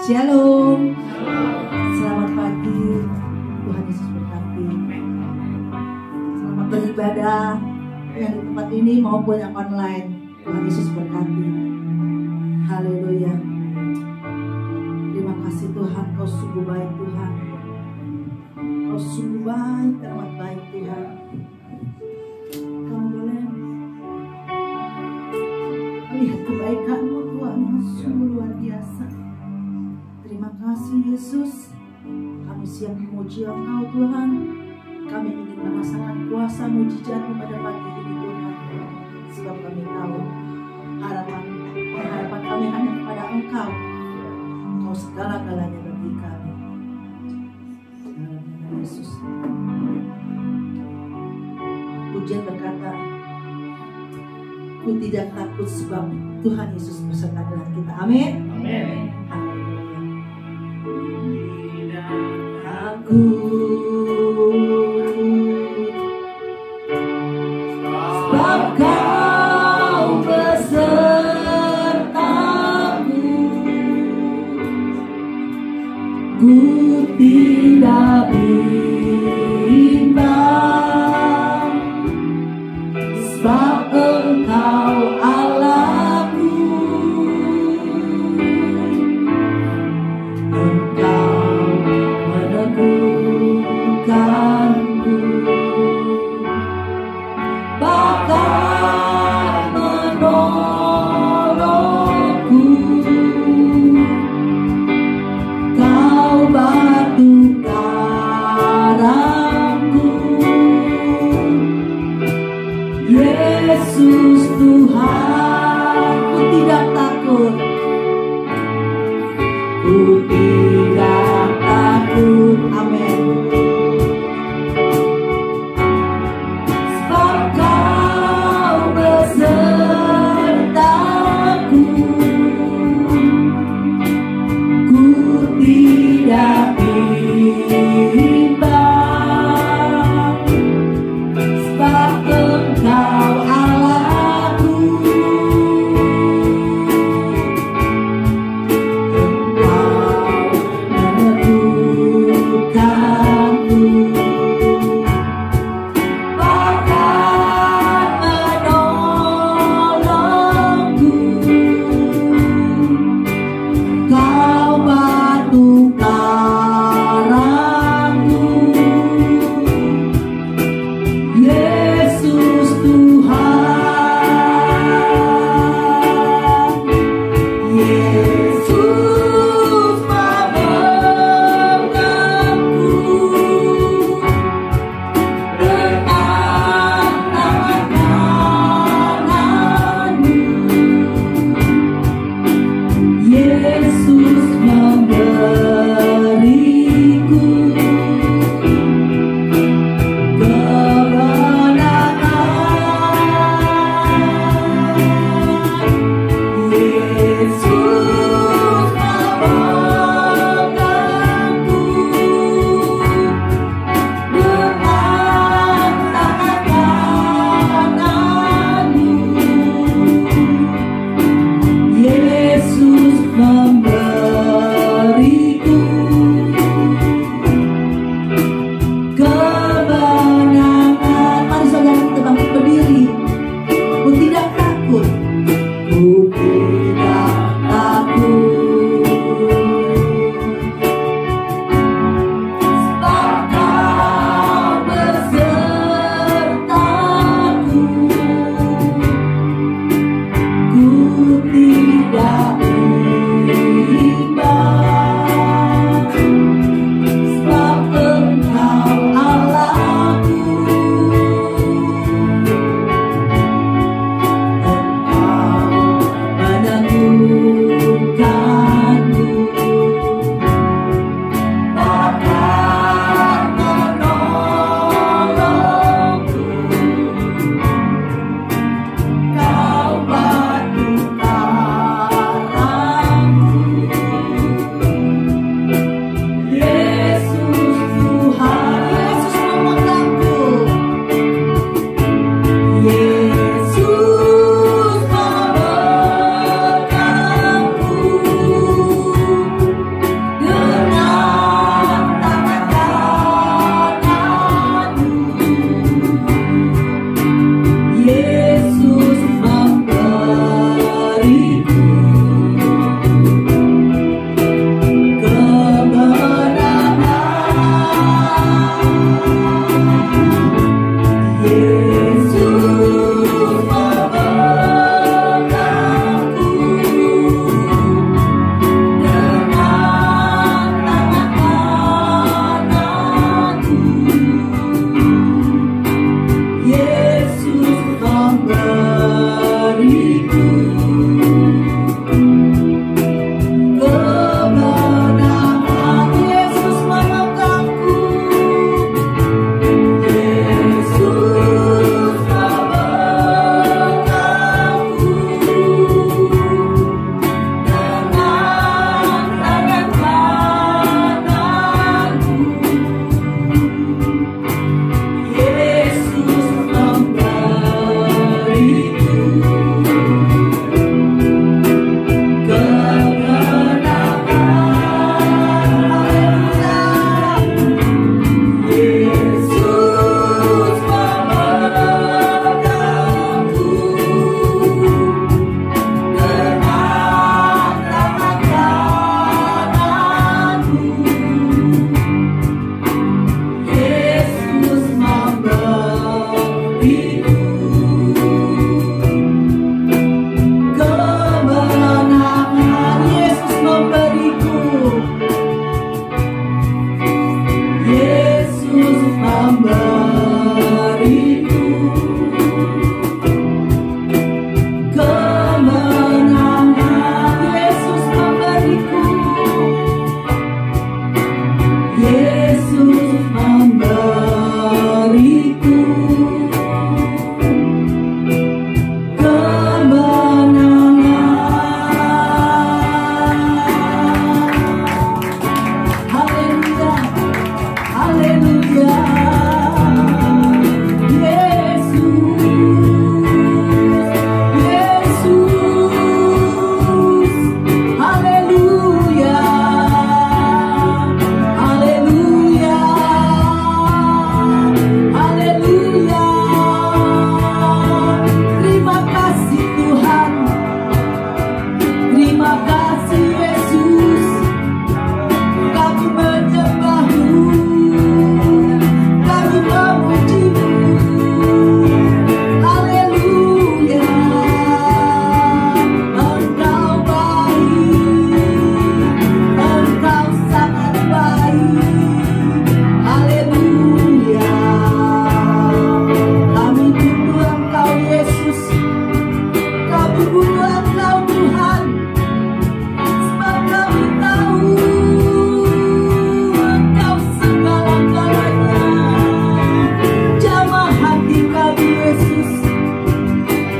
Shalom. Selamat pagi. Tuhan Yesus berkati. Selamat beribadah yang di tempat ini maupun yang online. Tuhan Yesus berkati. Haleluya. Terima kasih Tuhan, Kau sungguh baik Tuhan. Kau sungguh baik, amat baik Tuhan. Kamu boleh melihat kebaikan-Mu Tuhan yang sungguh luar biasa. Terima kasih Yesus. Kami siap memuji Engkau Tuhan. Kami ingin merasakan kuasa mujizat-Mu pada pagi ini Tuhan. Sebab kami tahu harapan kami hanya kepada Engkau. Engkau segala-galanya bagi kami. Dalam nama Yesus. Pujian berkata, ku tidak takut sebab Tuhan Yesus beserta dengan kita. Amin. Amin. Sebab Kau besertaku, ku tidak bimbang. Sebab Engkau Allahku, Engkau meneguhkanku, bahkan menolongku. Kau batu karangku, Yesus.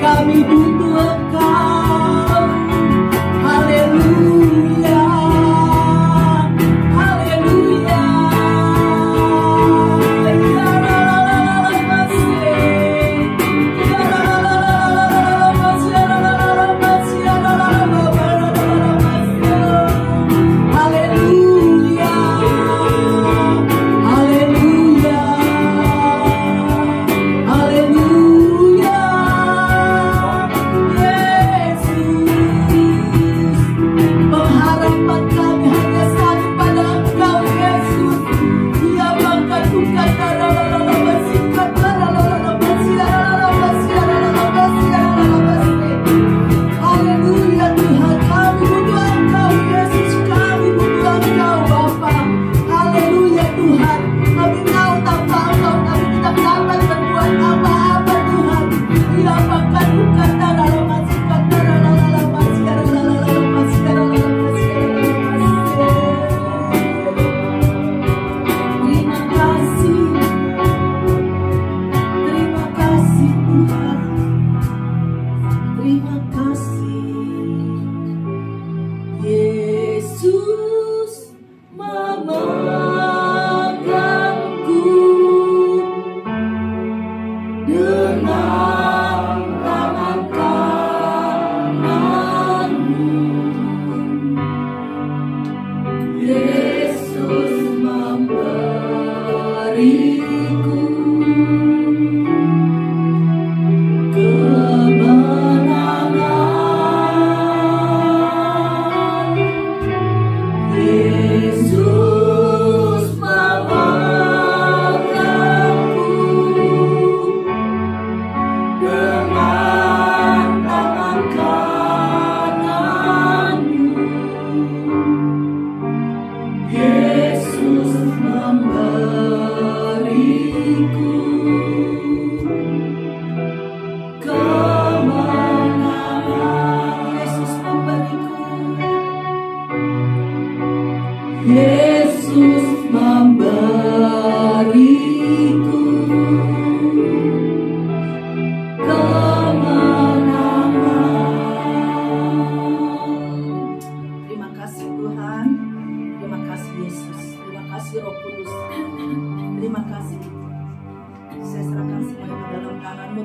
kami butuh Engkau. Haleluya, haleluya.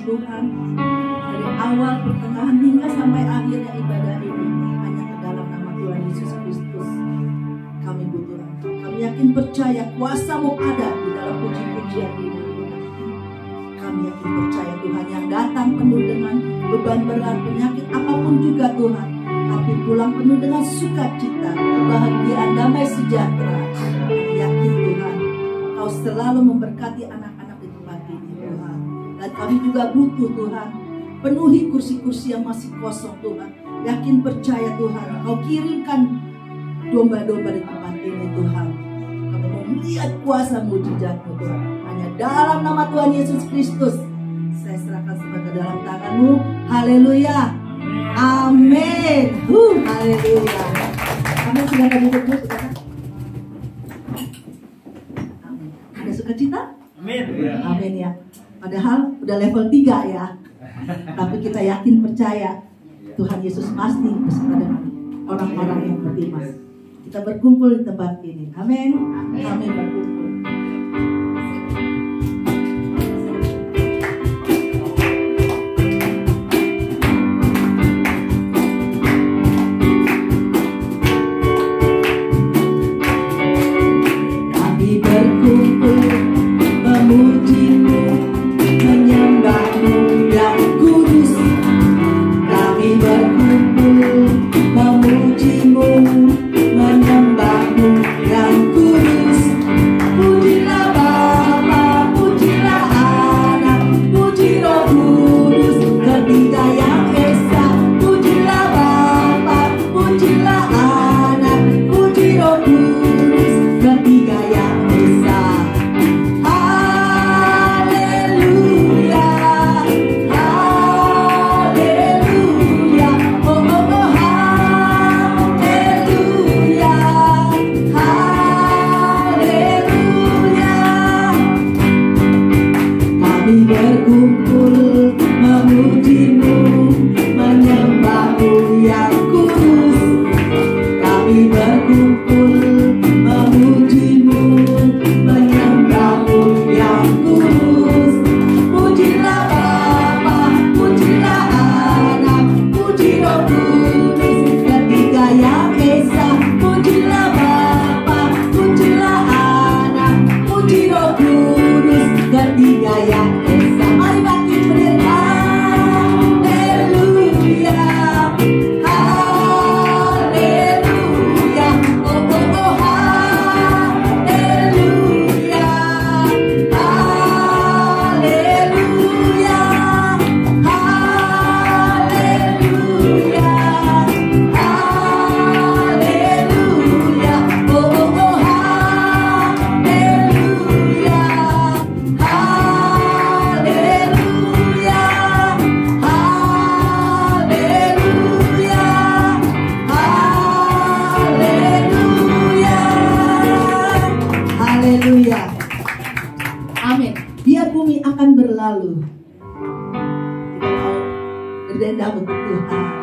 Tuhan, dari awal, pertengahan hingga sampai akhirnya ibadah ini hanya ke dalam nama Tuhan Yesus Kristus. Kami butuh Engkau. Kami yakin percaya kuasa-Mu ada di dalam puji-pujian ini. Kami yakin percaya Tuhan yang datang penuh dengan beban berat, penyakit apapun juga Tuhan, tapi pulang penuh dengan sukacita, kebahagiaan, damai sejahtera. Kami yakin Tuhan, Kau selalu memberkati anak-anak di tempat ini Tuhan. Dan kami juga butuh Tuhan, penuhi kursi-kursi yang masih kosong Tuhan. Yakin percaya Tuhan, Kau kirimkan domba-domba di tempat ini Tuhan. Kami mau melihat kuasa mujizat-Mu Tuhan. Hanya dalam nama Tuhan Yesus Kristus saya serahkan semua ke dalam tangan-Mu. Haleluya, amin. Haleluya. Amin. Silakan duduk dulu, saudara. Amin. Ada sukacita? Amin. Amin ya. Padahal udah level 3 ya. Tapi kita yakin percaya Tuhan Yesus pasti beserta dengan orang-orang yang beriman. Kita berkumpul di tempat ini. Amin. Amin berkumpul. Kami berkumpul memuji-Mu, menyembah-Mu yang kudus. Kami berkumpul memuji-Mu, menyembah-Mu yang kudus. indah untuk Tuhan.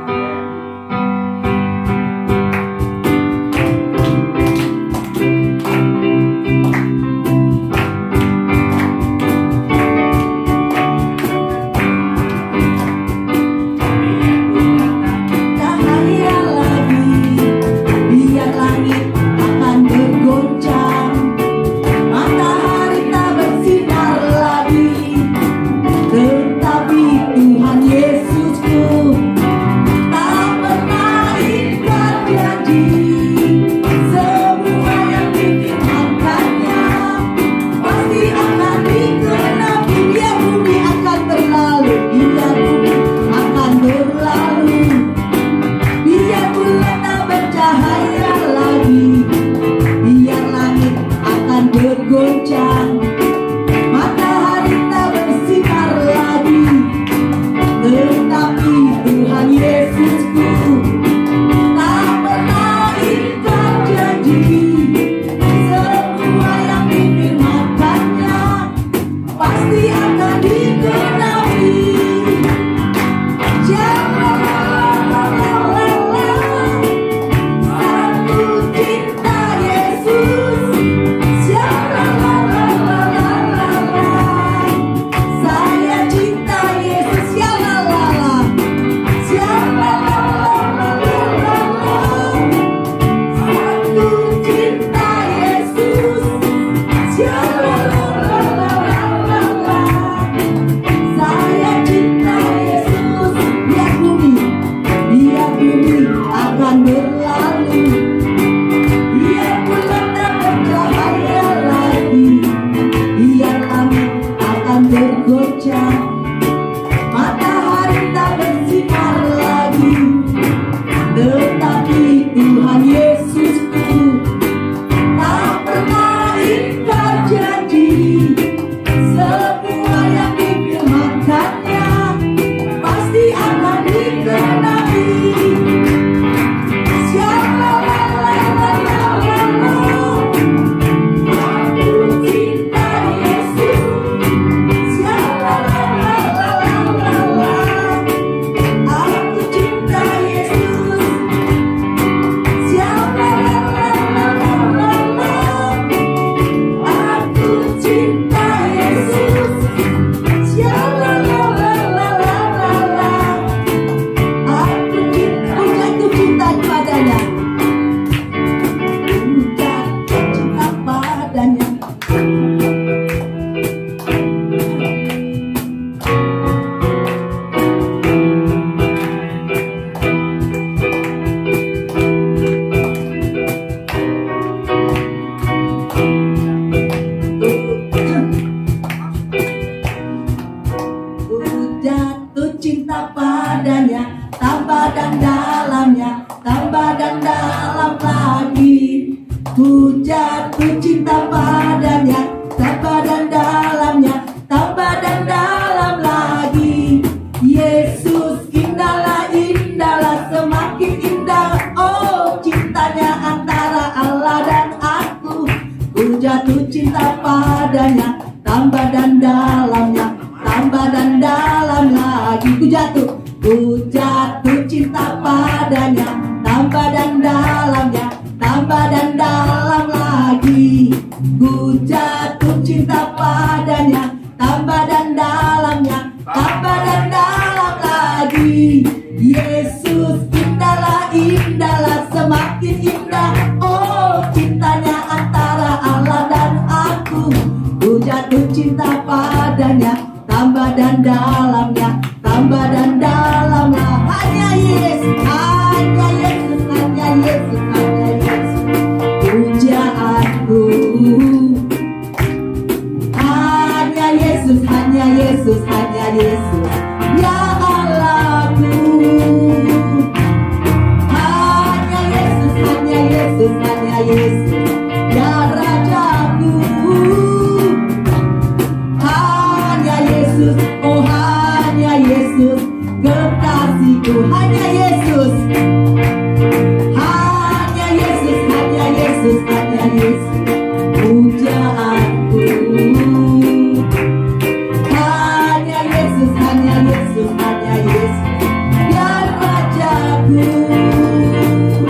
Rajaku.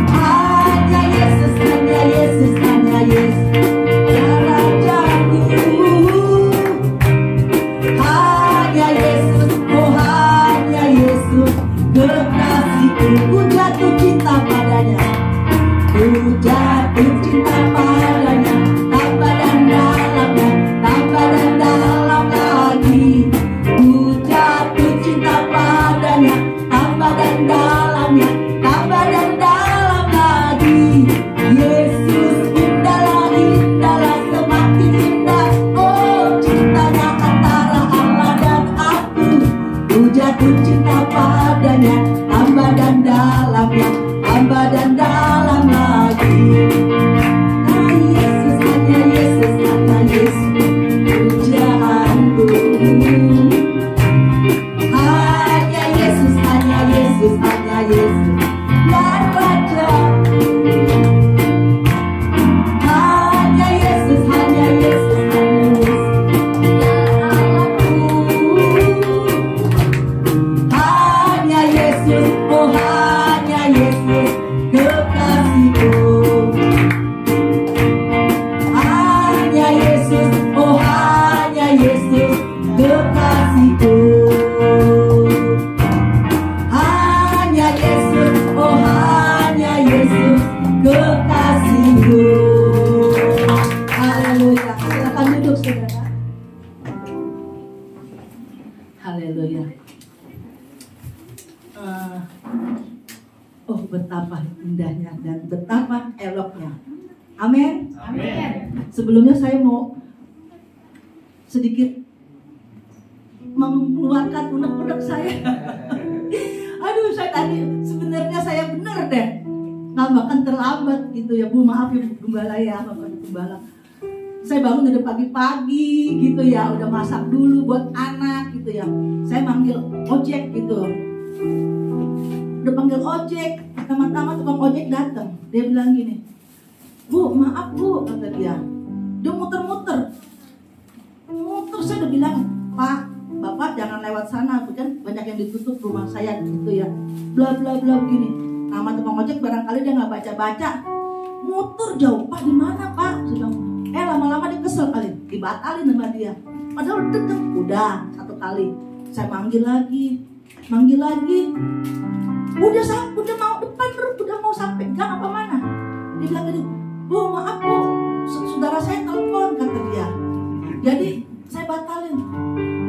Hanya Yesus, hanya Yesus, hanya Yesus, ya Rajaku. Hanya Yesus, oh hanya Yesus, kekasihku. Ku jatuh cinta padanya, ku jatuh cinta padanya, tambah dan dalamnya, tambah dan dalam lagi. Ku jatuh cinta padanya, tambah dan dalamnya, tambah dan dalam lagi. Yesus indahlah, indahlah, semakin indah. Oh cintanya antara Allah dan aku. Ku jatuh cinta padanya, tambah dan dalamnya, tambah dan dalam lagi. Hanya Yesus, hanya Yesus, hanya Yesus, pujaanku. Hanya Yesus, hanya Yesus, hanya Yesus, ya Raja. Hanya Yesus, hanya Yesus, hanya Yesus, ya Allahku. Hanya Yesus, oh hanya Yesus, kekasihku. Hanya Yesus, oh hanya Yesus, kekasihku. Hanya Yesus, oh hanya Yesus, kekasihku. Haleluya. Silakan duduk saudara. Haleluya. Oh betapa indahnya dan betapa eloknya. Amin. Amin. Sebelumnya saya mau sedikit mengeluarkan unek-unek saya. Aduh, saya tadi sebenarnya saya bener deh, nggak makan terlambat gitu ya Bu, maaf ya Bu Gembala ya, Bapak Gembala. Saya bangun udah pagi-pagi gitu ya, udah masak dulu buat anak gitu ya. Saya manggil ojek gitu. Udah panggil ojek, pertama-tama tukang ojek datang. Dia bilang gini, Bu, maaf Bu, kata dia. Dia muter-muter. Saya udah bilang, Pak, Bapak jangan lewat sana, kan banyak yang ditutup rumah saya gitu ya. Bla bla bla begini. Nama tukang ojek barangkali dia nggak baca-baca. Muter jauh, Pak di mana Pak? Sudah. Lama-lama dia kesel kali, dibatalin sama dia. Padahal deket, udah satu kali. Saya manggil lagi. Udah mau depan, udah mau sampai gang apa mana? Dia bilang gini, Bu maaf Bu, saudara saya telepon, kata dia. Jadi saya batalin.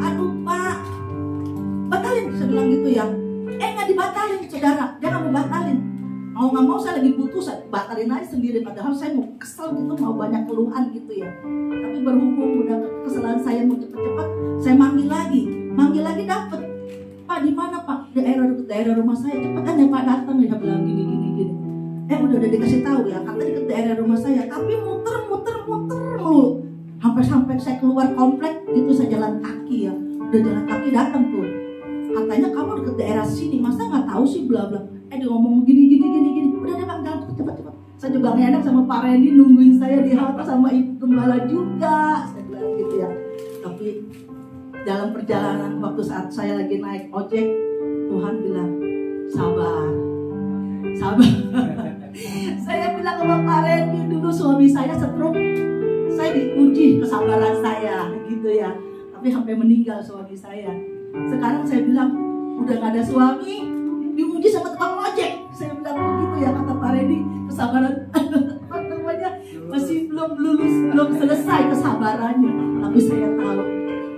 Aduh Pak, batalin, saya bilang gitu ya. Nggak dibatalin saudara, dia nggak mau batalin. Mau nggak mau saya lagi butuh, saya batalin aja sendiri. Padahal saya mau kesel gitu, mau banyak keluhan gitu ya. Tapi berhubung udah kesalahan saya mau cepet-cepet, saya manggil lagi dapet. Pak di mana Pak? Daerah rumah saya, cepetan ya Pak datang ya, bilang gini. Udah dikasih tahu ya, katanya deket daerah rumah saya, tapi muter mulu. Sampai saya keluar komplek gitu, saya jalan kaki ya. Udah jalan kaki datang tuh. Katanya kamu deket daerah sini, masa nggak tahu sih bla bla. Dia ngomong gini. Udah deh Bang, jalan cepet. Saya juga nggak enak sama Pak Randy nungguin saya di halte sama Ibu Gembala juga. Saya bilang gitu ya. Tapi dalam perjalanan waktu saat saya lagi naik ojek, Tuhan bilang sabar. Saya bilang ke Pak Randy, dulu suami saya stroke, saya diuji kesabaran saya gitu ya. Tapi sampai meninggal suami saya. Sekarang saya bilang udah gak ada suami, diuji sama tukang ojek. Saya bilang begitu ya, kata Pak Randy, kesabaran masih belum lulus, belum selesai kesabarannya. Tapi saya tahu,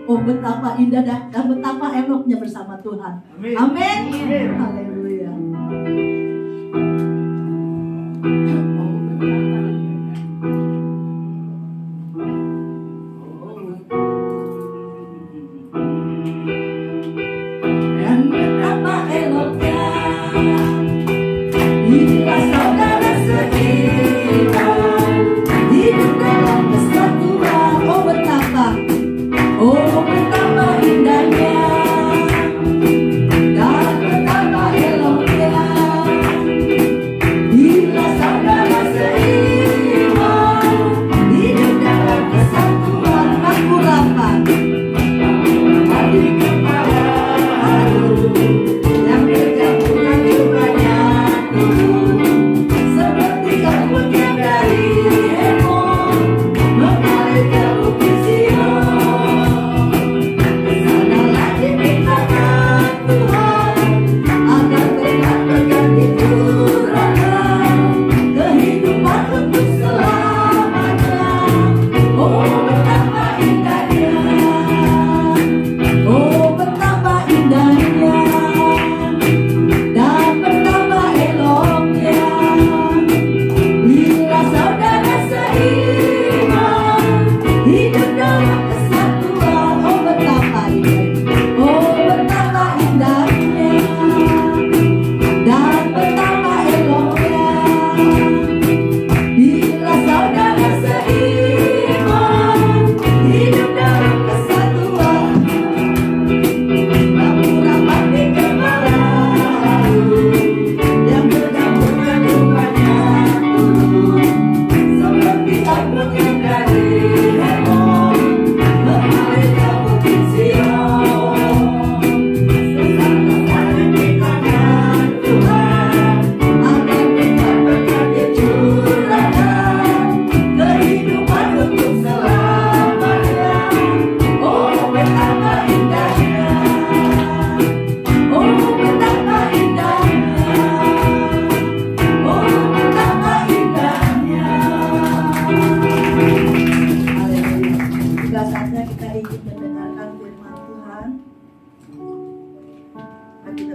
oh betapa indah dan betapa eloknya bersama Tuhan. Amin. Haleluya. Dan betapa eloknya bila saudara seiman hidup dalam kesatuan. Oh betapa indahnya dan betapa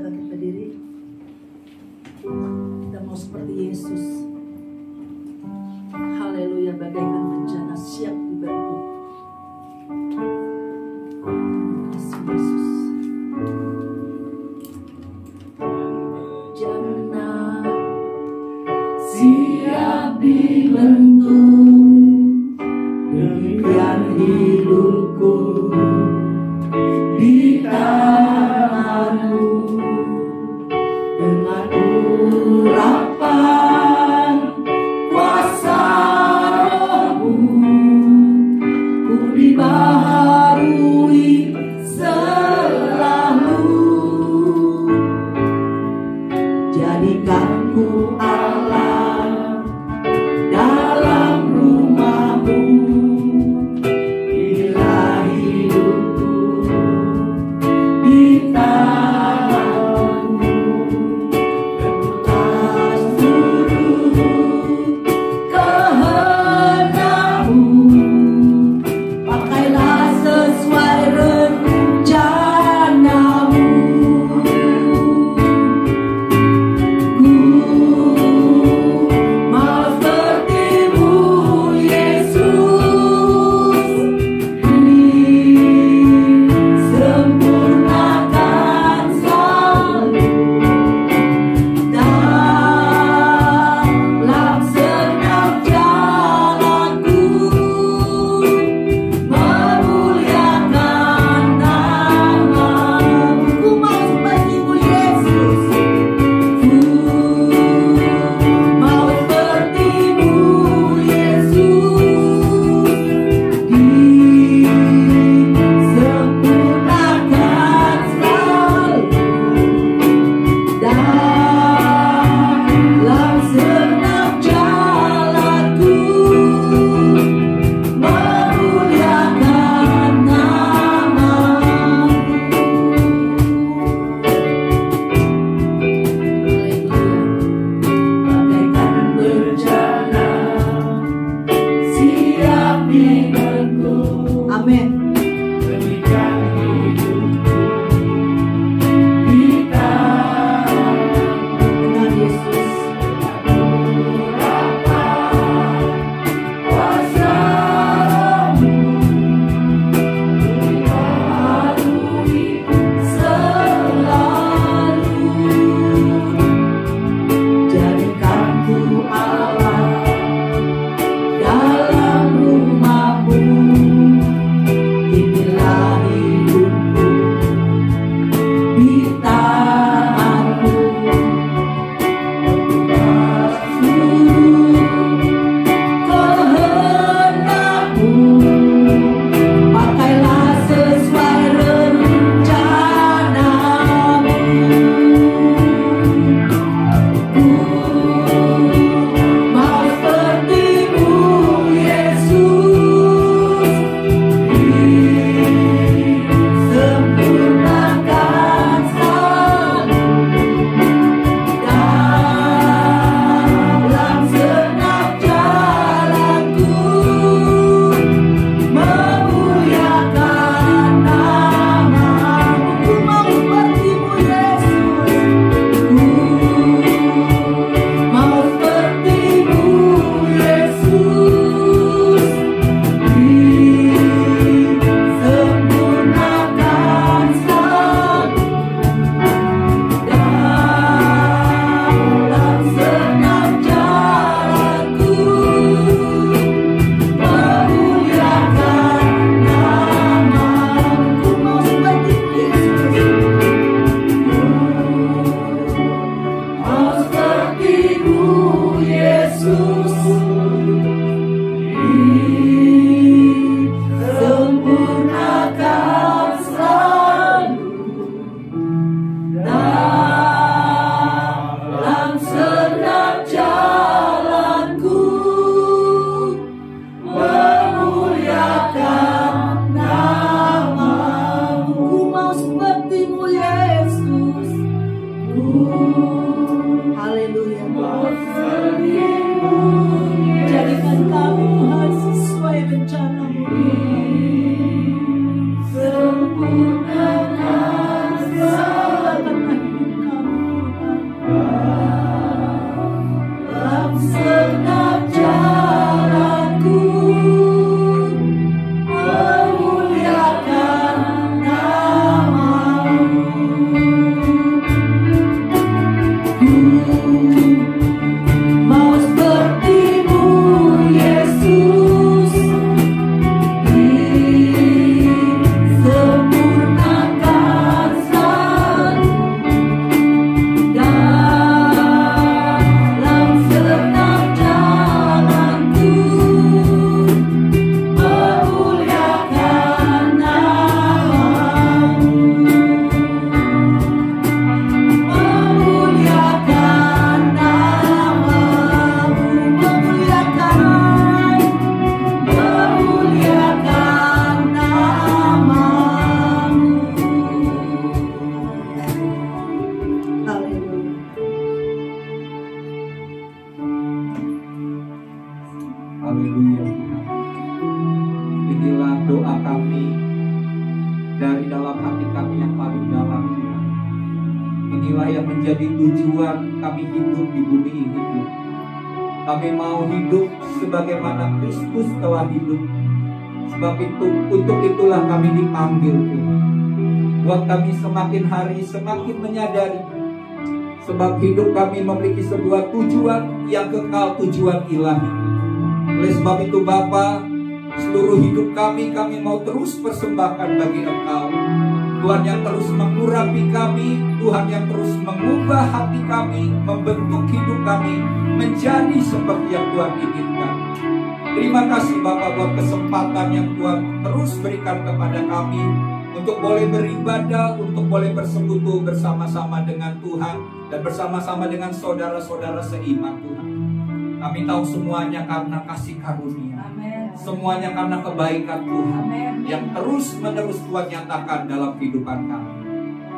bangkitlah kita berdiri. Kita mau seperti Yesus. Haleluya, bagaikan bencana siap dibantu. Terima kasih Yesus. Bencana siap dibantu. Demikian hidupku di tanganmu, dengan urapan kuasa Roh-Mu, ku dibaharui selalu. Jadikanku Allah dalam rumah-Mu, bila hidupku di tangan-Mu. Tentulah seluruh kehendak-Mu, pakailah sesuai rencana-Mu. Ku mau seperti-Mu Yesus, disempurnakan selalu dalam segenap jalanku, memuliakan nama-Mu. Ku mau seperti-Mu Yesus, ku mau seperti-Mu Yesus, disempurnakan selalu dalam segenap jalanku, memuliakan nama-Mu. Bagaikan bencana siap dibantu. Amin. Demikian hidupku di tangan Yesus, urapan kuasa Roh-Mu, dibaharui selalu. Jadikanku Allah dalam rumah-Mu, inilah hidupku di tangan-Mu. Seluruh kehendak-Mu, pakailah sesuai rencana-Mu. Ku mau seperti-Mu Yesus, disempurnakan selalu dalam segenap jalanku, memuliakan nama-Mu. Ku mau seperti-Mu Yesus, ku mau seperti-Mu Yesus, disempurnakan selalu dalam segenap jalanku, memuliakan nama-Mu. Ku mau seperti-Mu Yesus, disempurnakan selalu dalam segenap jalanku, memuliakan nama-Mu. Ku mau seperti-Mu Yesus, haleluya. Jadikan kami Tuhan sesuai rencana-Mu. Sempurnakan segala menjadi tujuan kami hidup di bumi ini, Tuhan. Kami mau hidup sebagaimana Kristus telah hidup. Sebab itu, untuk itulah kami dipanggil, Tuhan. Buat kami semakin hari semakin menyadari, sebab hidup kami memiliki sebuah tujuan yang kekal, tujuan ilahi. Oleh sebab itu Bapa, seluruh hidup kami mau terus persembahkan bagi Engkau. Tuhan yang terus mengurapi kami, Tuhan yang terus mengubah hati kami, membentuk hidup kami menjadi seperti yang Tuhan inginkan. Terima kasih Bapak buat kesempatan yang Tuhan terus berikan kepada kami untuk boleh beribadah, untuk boleh bersekutu bersama-sama dengan Tuhan dan bersama-sama dengan saudara-saudara seiman, Tuhan. Kami tahu semuanya karena kasih karunia. Semuanya karena kebaikan Tuhan yang terus-menerus Tuhan nyatakan dalam kehidupan kami.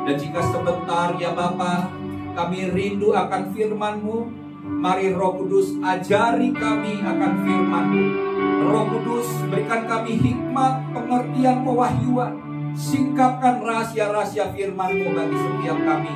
Dan jika sebentar ya Bapa, kami rindu akan firman-Mu, mari Roh Kudus ajari kami akan firman-Mu. Roh Kudus berikan kami hikmat, pengertian, pewahyuan. Singkapkan rahasia-rahasia firman-Mu bagi setiap kami,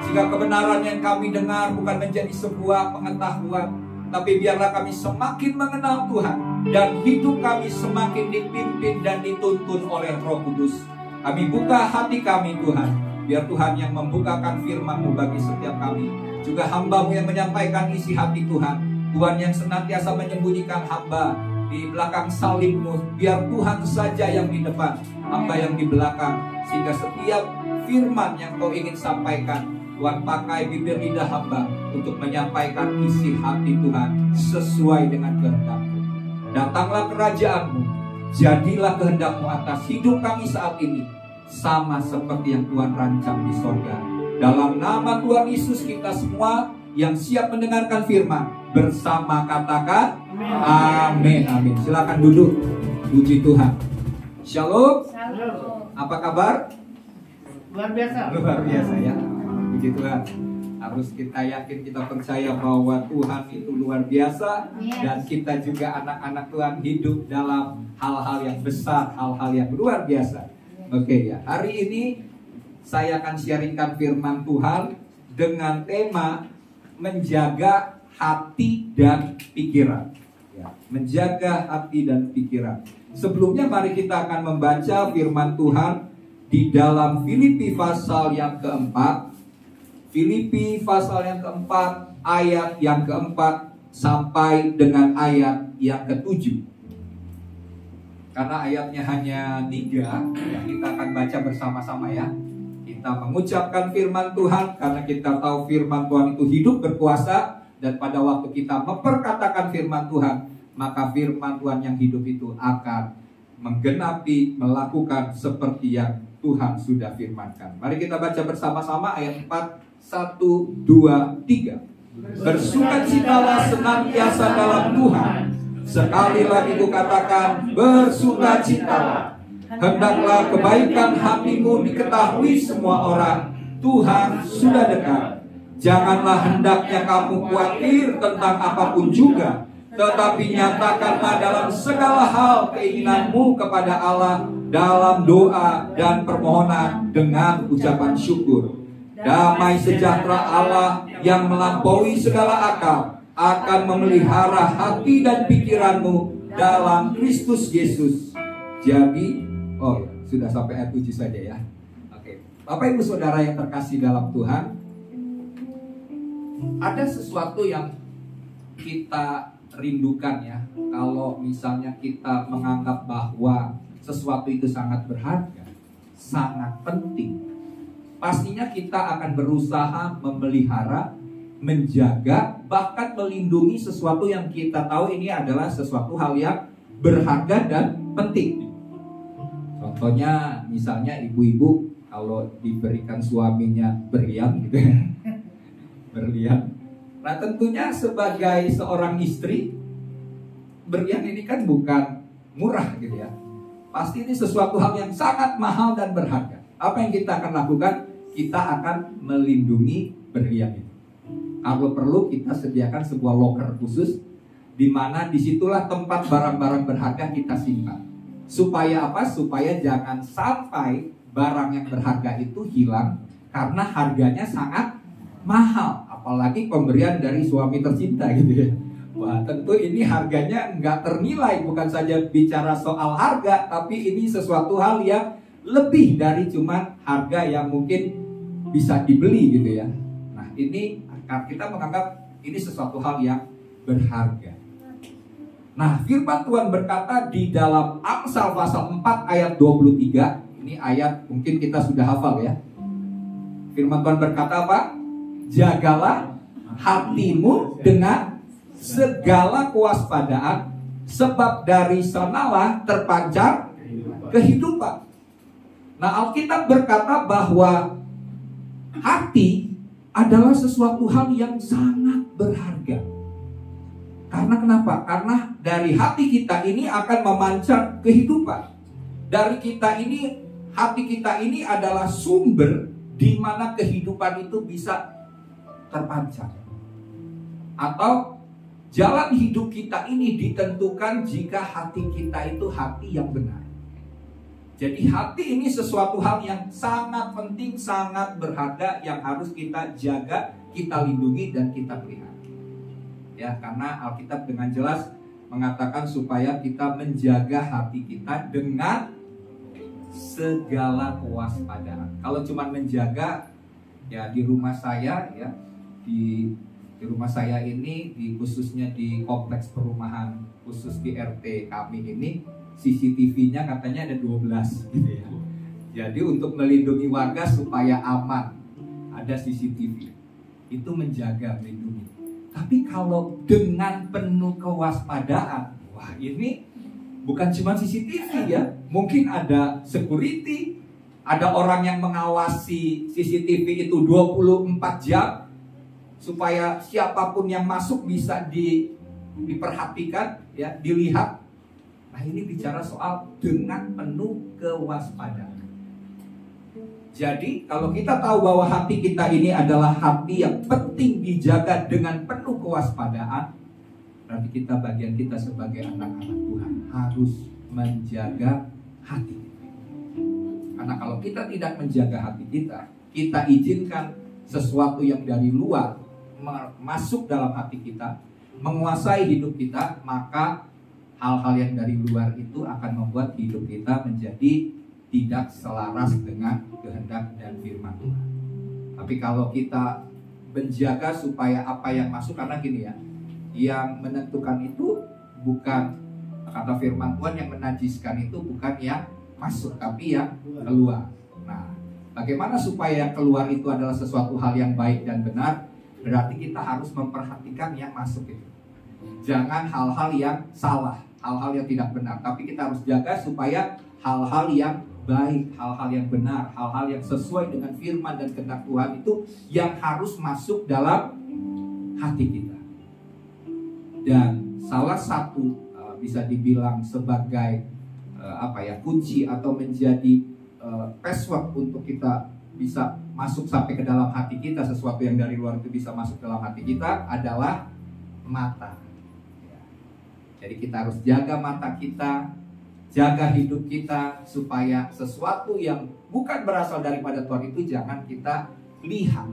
sehingga kebenaran yang kami dengar bukan menjadi sebuah pengetahuan, tapi biarlah kami semakin mengenal Tuhan dan hidup kami semakin dipimpin dan dituntun oleh Roh Kudus. Kami buka hati kami Tuhan, biar Tuhan yang membukakan firman-Mu bagi setiap kami. Juga hamba-Mu yang menyampaikan isi hati Tuhan. Tuhan yang senantiasa menyembunyikan hamba di belakang salib-Mu, biar Tuhan saja yang di depan, hamba yang di belakang. Sehingga setiap firman yang Kau ingin sampaikan, Tuhan pakai bibir lidah hamba untuk menyampaikan isi hati Tuhan sesuai dengan kehendak-Mu. Datanglah kerajaan-Mu, jadilah kehendak-Mu atas hidup kami saat ini, sama seperti yang Tuhan rancang di sorga. Dalam nama Tuhan Yesus, kita semua yang siap mendengarkan firman bersama katakan amin. Amin. Silakan duduk. Puji Tuhan. Shalom. Apa kabar? Luar biasa. Luar biasa ya. Puji Tuhan. Harus kita yakin, kita percaya bahwa Tuhan itu luar biasa. Dan kita juga anak-anak Tuhan hidup dalam hal-hal yang besar, hal-hal yang luar biasa. Oke ya. Hari ini saya akan sharingkan firman Tuhan dengan tema menjaga hati dan pikiran. Ya, menjaga hati dan pikiran. Sebelumnya mari kita akan membaca firman Tuhan di dalam Filipi pasal yang keempat. Filipi pasal yang keempat, ayat yang keempat sampai dengan ayat yang ketujuh. Karena ayatnya hanya 3, ya, kita akan baca bersama-sama ya. Kita mengucapkan firman Tuhan karena kita tahu firman Tuhan itu hidup, berkuasa. Dan pada waktu kita memperkatakan firman Tuhan, maka firman Tuhan yang hidup itu akan menggenapi, melakukan seperti yang Tuhan sudah firmankan. Mari kita baca bersama-sama ayat 4, 1, 2, 3. Bersukacitalah senantiasa dalam Tuhan. Sekali lagi kukatakan, bersukacitalah. Hendaklah kebaikan hatimu diketahui semua orang. Tuhan sudah dekat. Janganlah hendaknya kamu khawatir tentang apapun juga, tetapi nyatakanlah dalam segala hal keinginanmu kepada Allah dalam doa dan permohonan dengan ucapan syukur. Damai sejahtera Allah yang melampaui segala akal akan memelihara hati dan pikiranmu dalam Kristus Yesus. Jadi, sudah sampai ayat 7 saja ya. Oke. Bapak Ibu Saudara yang terkasih dalam Tuhan, ada sesuatu yang kita rindukan ya. Kalau misalnya kita menganggap bahwa sesuatu itu sangat berharga, sangat penting, pastinya kita akan berusaha memelihara, menjaga, bahkan melindungi sesuatu yang kita tahu ini adalah sesuatu hal yang berharga dan penting. Contohnya misalnya ibu-ibu kalau diberikan suaminya berlian gitu ya. Berlian. Nah tentunya sebagai seorang istri, berlian ini kan bukan murah gitu ya. Pasti ini sesuatu hal yang sangat mahal dan berharga. Apa yang kita akan lakukan? Kita akan melindungi berlian itu. Kalau perlu kita sediakan sebuah loker khusus, di mana disitulah tempat barang-barang berharga kita simpan. Supaya apa? Supaya jangan sampai barang yang berharga itu hilang karena harganya sangat mahal, apalagi pemberian dari suami tercinta gitu ya. Wah, tentu ini harganya nggak ternilai, bukan saja bicara soal harga, tapi ini sesuatu hal yang lebih dari cuma harga yang mungkin bisa dibeli gitu ya. Nah, ini kita menganggap ini sesuatu hal yang berharga. Nah, firman Tuhan berkata di dalam Amsal pasal 4 ayat 23, ini ayat mungkin kita sudah hafal ya. Firman Tuhan berkata apa? Jagalah hatimu dengan segala kewaspadaan, sebab dari sanalah terpancar kehidupan. Nah, Alkitab berkata bahwa hati adalah sesuatu hal yang sangat berharga. Karena kenapa? Karena dari hati kita ini akan memancar kehidupan. Dari kita ini, hati kita ini adalah sumber di mana kehidupan itu bisa terpancar. Atau jalan hidup kita ini ditentukan jika hati kita itu hati yang benar. Jadi hati ini sesuatu hal yang sangat penting, sangat berharga, yang harus kita jaga, kita lindungi, dan kita pelihara. Ya, karena Alkitab dengan jelas mengatakan supaya kita menjaga hati kita dengan segala kewaspadaan. Kalau cuma menjaga, ya di rumah saya ya, di rumah saya ini, khususnya di kompleks perumahan khusus di RT kami ini, CCTV-nya katanya ada 12 gitu ya. Jadi untuk melindungi warga supaya aman, ada CCTV. Itu menjaga, melindungi. Tapi kalau dengan penuh kewaspadaan, wah ini bukan cuma CCTV ya. Mungkin ada security, ada orang yang mengawasi CCTV itu 24 jam supaya siapapun yang masuk bisa diperhatikan ya, dilihat. Nah, ini bicara soal dengan penuh kewaspadaan. Jadi kalau kita tahu bahwa hati kita ini adalah hati yang penting dijaga dengan penuh kewaspadaan, berarti kita, bagian kita sebagai anak-anak Tuhan harus menjaga hati. Karena kalau kita tidak menjaga hati kita, kita izinkan sesuatu yang dari luar masuk dalam hati kita, menguasai hidup kita, maka hal-hal yang dari luar itu akan membuat hidup kita menjadi tidak selaras dengan kehendak dan firman Tuhan. Tapi kalau kita menjaga supaya apa yang masuk, karena gini ya, yang menentukan itu bukan, kata firman Tuhan, yang menajiskan itu bukan yang masuk, tapi yang keluar. Nah, bagaimana supaya yang keluar itu adalah sesuatu hal yang baik dan benar? Berarti kita harus memperhatikan yang masuk itu. Jangan hal-hal yang salah, hal-hal yang tidak benar, tapi kita harus jaga supaya hal-hal yang baik, hal-hal yang benar, hal-hal yang sesuai dengan firman dan kehendak Tuhan itu yang harus masuk dalam hati kita. Dan salah satu bisa dibilang sebagai kunci atau menjadi password untuk kita bisa masuk sampai ke dalam hati kita, sesuatu yang dari luar itu bisa masuk dalam hati kita, adalah mata. Jadi kita harus jaga mata kita, jaga hidup kita, supaya sesuatu yang bukan berasal daripada Tuhan itu jangan kita lihat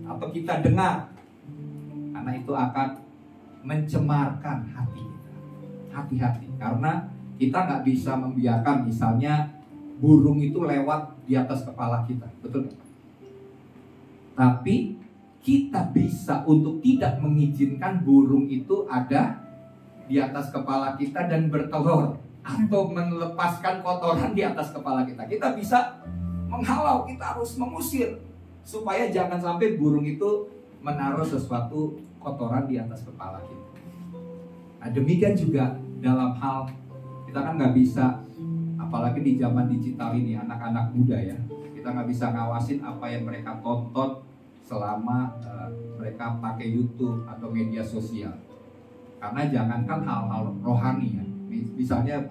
atau kita dengar, karena itu akan mencemarkan hati kita. Hati-hati, karena kita nggak bisa membiarkan misalnya burung itu lewat di atas kepala kita, betul nggak? Tapi kita bisa untuk tidak mengizinkan burung itu ada di atas kepala kita dan bertelur, atau melepaskan kotoran di atas kepala kita. Kita bisa menghalau, kita harus mengusir supaya jangan sampai burung itu menaruh sesuatu kotoran di atas kepala kita. Nah, demikian juga dalam hal kita kan nggak bisa, apalagi di zaman digital ini, anak-anak muda ya, kita nggak bisa ngawasin apa yang mereka tonton selama mereka pakai YouTube atau media sosial. Karena jangankan hal-hal rohani ya, misalnya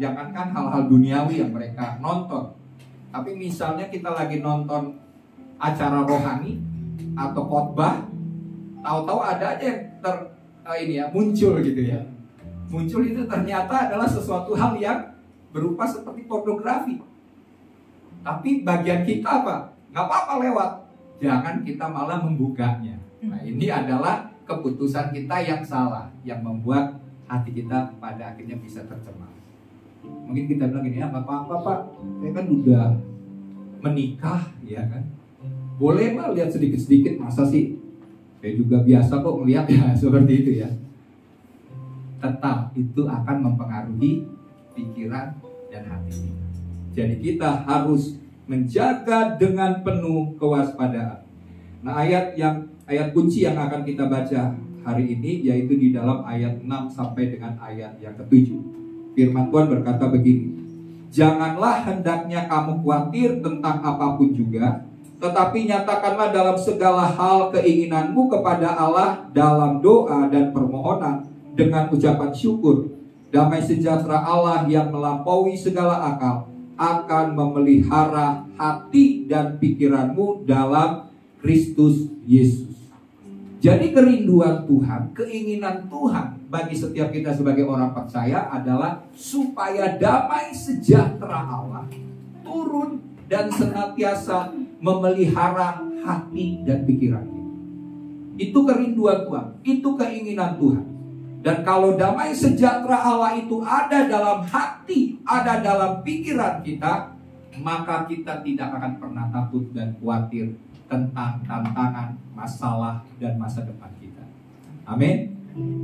jangankan hal-hal duniawi yang mereka nonton, tapi misalnya kita lagi nonton acara rohani atau khotbah, tahu-tahu ada aja yang muncul gitu ya. Muncul itu ternyata adalah sesuatu hal yang berupa seperti pornografi. Tapi bagian kita apa? Nggak apa-apa lewat. jangan kita malah membukanya. Nah, ini adalah keputusan kita yang salah, yang membuat hati kita pada akhirnya bisa tercemar. Mungkin kita bilang gini, ya nggak apa-apa Pak, saya kan udah menikah, ya kan, boleh mah lihat sedikit-sedikit, masa sih? Saya juga biasa kok melihat ya seperti itu ya. Tetap itu akan mempengaruhi pikiran dan hati. Jadi kita harus menjaga dengan penuh kewaspadaan. Nah, ayat kunci yang akan kita baca hari ini yaitu di dalam ayat 6 sampai dengan ayat yang ke-7. Firman Tuhan berkata begini, janganlah hendaknya kamu khawatir tentang apapun juga, tetapi nyatakanlah dalam segala hal keinginanmu kepada Allah dalam doa dan permohonan dengan ucapan syukur. Damai sejahtera Allah yang melampaui segala akal akan memelihara hati dan pikiranmu dalam Kristus Yesus. Jadi kerinduan Tuhan, keinginan Tuhan bagi setiap kita sebagai orang percaya adalah supaya damai sejahtera Allah turun dan senantiasa memelihara hati dan pikiran kita. Itu kerinduan Tuhan, itu keinginan Tuhan. Dan kalau damai sejahtera Allah itu ada dalam hati, ada dalam pikiran kita, maka kita tidak akan pernah takut dan khawatir tentang tantangan, masalah, dan masa depan kita. Amin.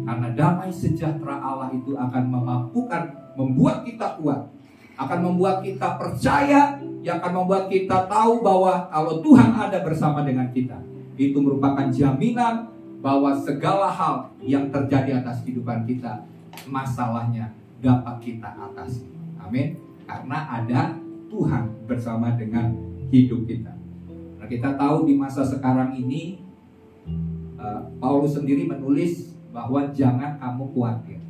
Karena damai sejahtera Allah itu akan memampukan, membuat kita kuat, akan membuat kita percaya, yang akan membuat kita tahu bahwa kalau Tuhan ada bersama dengan kita, itu merupakan jaminan bahwa segala hal yang terjadi atas kehidupan kita, masalahnya dapat kita atasi. Amin. Karena ada Tuhan bersama dengan hidup kita. Nah, kita tahu di masa sekarang ini Paulus sendiri menulis bahwa jangan kamu khawatir,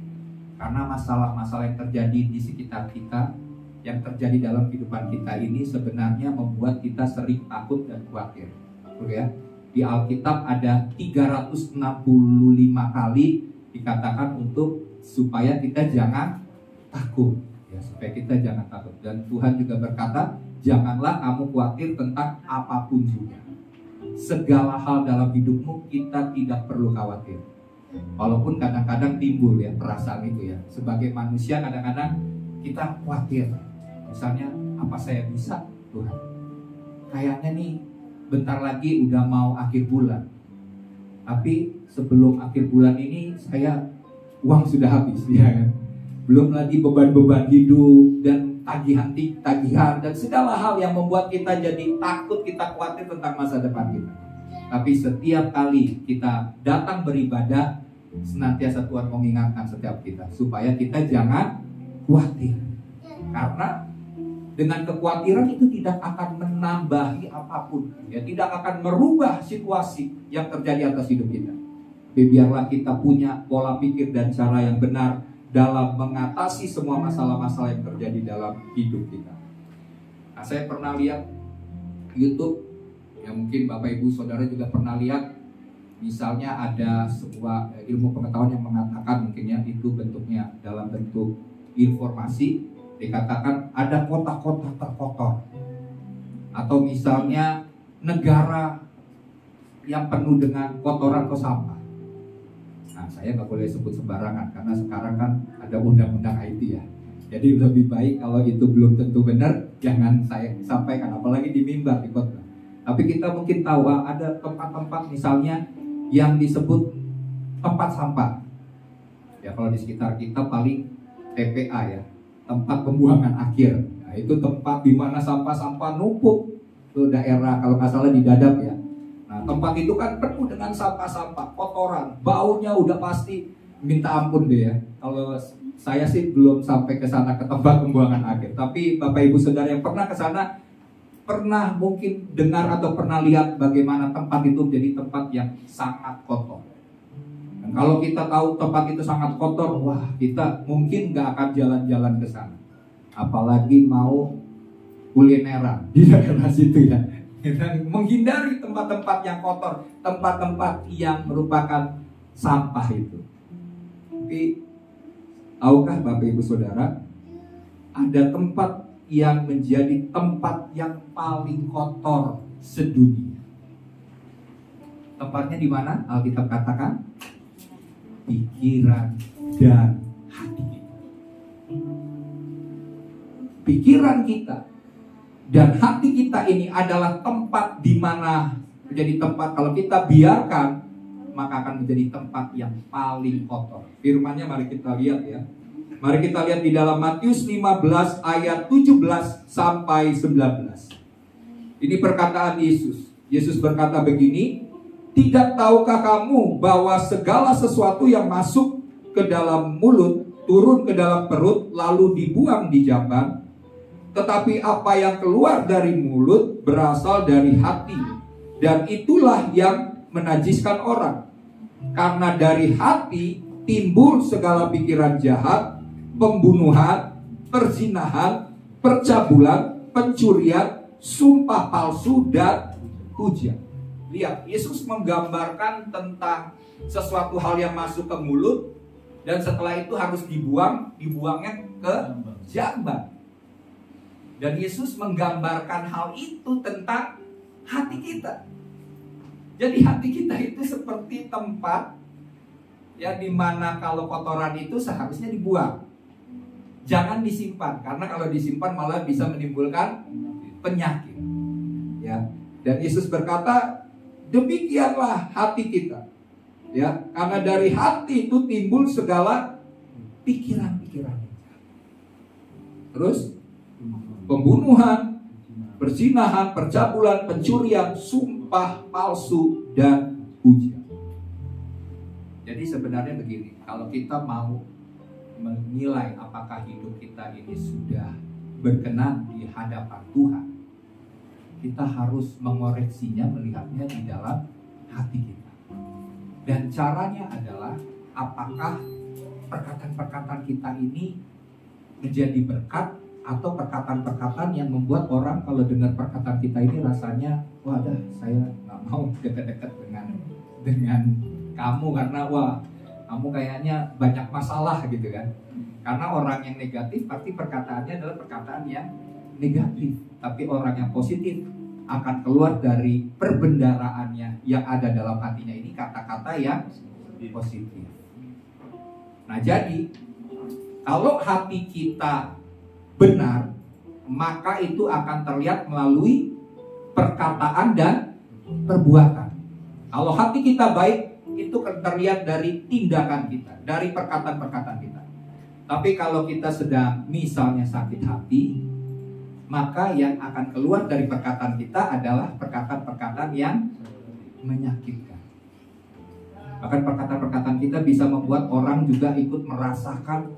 karena masalah-masalah yang terjadi di sekitar kita, yang terjadi dalam kehidupan kita ini sebenarnya membuat kita sering takut dan khawatir. Betul ya? Di Alkitab ada 365 kali dikatakan untuk supaya kita jangan takut, ya, supaya kita jangan takut. Dan Tuhan juga berkata, janganlah kamu khawatir tentang apapun juga. Segala hal dalam hidupmu kita tidak perlu khawatir. Walaupun kadang-kadang timbul ya perasaan itu ya. Sebagai manusia kadang-kadang kita khawatir. Misalnya, apa saya bisa, Tuhan? Kayaknya nih bentar lagi udah mau akhir bulan, tapi sebelum akhir bulan ini saya uang sudah habis, ya kan? Belum lagi beban-beban hidup dan tagihan dan segala hal yang membuat kita jadi takut, kita khawatir tentang masa depan kita. Tapi setiap kali kita datang beribadah, senantiasa Tuhan mengingatkan setiap kita supaya kita jangan khawatir, karena dengan kekhawatiran itu tidak akan menambahi apapun, ya, tidak akan merubah situasi yang terjadi atas hidup kita. Biarlah kita punya pola pikir dan cara yang benar dalam mengatasi semua masalah-masalah yang terjadi dalam hidup kita. Nah, saya pernah lihat YouTube, ya mungkin Bapak Ibu Saudara juga pernah lihat, misalnya ada sebuah ilmu pengetahuan yang mengatakan mungkin ya itu bentuknya dalam bentuk informasi. Dikatakan ada kota-kota terkotor, atau misalnya negara yang penuh dengan kotoran atau sampah. Nah, saya nggak boleh sebut sembarangan karena sekarang kan ada undang-undang IT ya. Jadi lebih baik kalau itu belum tentu benar, jangan saya sampaikan, apalagi di mimbar, di khotbah. Tapi kita mungkin tahu ada tempat-tempat misalnya yang disebut tempat sampah. Ya kalau di sekitar kita paling TPA ya, tempat pembuangan akhir. Nah, itu tempat di mana sampah-sampah numpuk. Itu daerah kalau nggak salah di Dadap ya. Nah, tempat itu kan penuh dengan sampah-sampah, kotoran, baunya udah pasti minta ampun deh ya. Kalau saya sih belum sampai ke sana, ke tempat pembuangan akhir. Tapi Bapak Ibu Saudara yang pernah ke sana, pernah mungkin dengar atau pernah lihat bagaimana tempat itu menjadi tempat yang sangat kotor. Dan kalau kita tahu tempat itu sangat kotor, wah kita mungkin gak akan jalan-jalan ke sana. Apalagi mau kulineran di daerah situ ya. Dan menghindari tempat-tempat yang kotor, tempat-tempat yang merupakan sampah itu. Tapi tahukah Bapak Ibu Saudara, ada tempat yang menjadi tempat yang paling kotor sedunia. Tempatnya di mana? Alkitab katakan pikiran dan hati kita. Pikiran kita dan hati kita ini adalah tempat di mana menjadi tempat kalau kita biarkan maka akan menjadi tempat yang paling kotor. Firman-Nya mari kita lihat ya. Mari kita lihat di dalam Matius 15 ayat 17 sampai 19. Ini perkataan Yesus. Yesus berkata begini, "Tidak tahukah kamu bahwa segala sesuatu yang masuk ke dalam mulut turun ke dalam perut lalu dibuang di jamban? Tetapi apa yang keluar dari mulut berasal dari hati, dan itulah yang menajiskan orang. Karena dari hati timbul segala pikiran jahat, pembunuhan, perzinahan, percabulan, pencurian, sumpah palsu, dan hujat." Lihat, Yesus menggambarkan tentang sesuatu hal yang masuk ke mulut dan setelah itu harus dibuangnya ke jamban. Dan Yesus menggambarkan hal itu tentang hati kita. Jadi hati kita itu seperti tempat ya di mana kalau kotoran itu seharusnya dibuang. Jangan disimpan, karena kalau disimpan malah bisa menimbulkan penyakit. Ya. Dan Yesus berkata, demikianlah hati kita. Ya, karena dari hati itu timbul segala pikiran-pikiran. Terus pembunuhan, perzinahan, percabulan, pencurian, sumpah palsu, dan hujat. Jadi sebenarnya begini, kalau kita mau menilai apakah hidup kita ini sudah berkenan di hadapan Tuhan, kita harus mengoreksinya, melihatnya di dalam hati kita. Dan caranya adalah apakah perkataan-perkataan kita ini menjadi berkat atau perkataan-perkataan yang membuat orang kalau dengar perkataan kita ini rasanya, wah dah saya nggak mau dekat-dekat dengan kamu karena wah kamu kayaknya banyak masalah gitu kan. Karena orang yang negatif pasti perkataannya adalah perkataan yang negatif. Tapi orang yang positif akan keluar dari perbendaraannya yang ada dalam hatinya ini kata-kata yang positif. Nah jadi kalau hati kita benar, maka itu akan terlihat melalui perkataan dan perbuatan. Kalau hati kita baik, itu terlihat dari tindakan kita, dari perkataan-perkataan kita. Tapi kalau kita sedang misalnya sakit hati, maka yang akan keluar dari perkataan kita adalah perkataan-perkataan yang menyakitkan. Bahkan perkataan-perkataan kita bisa membuat orang juga ikut merasakan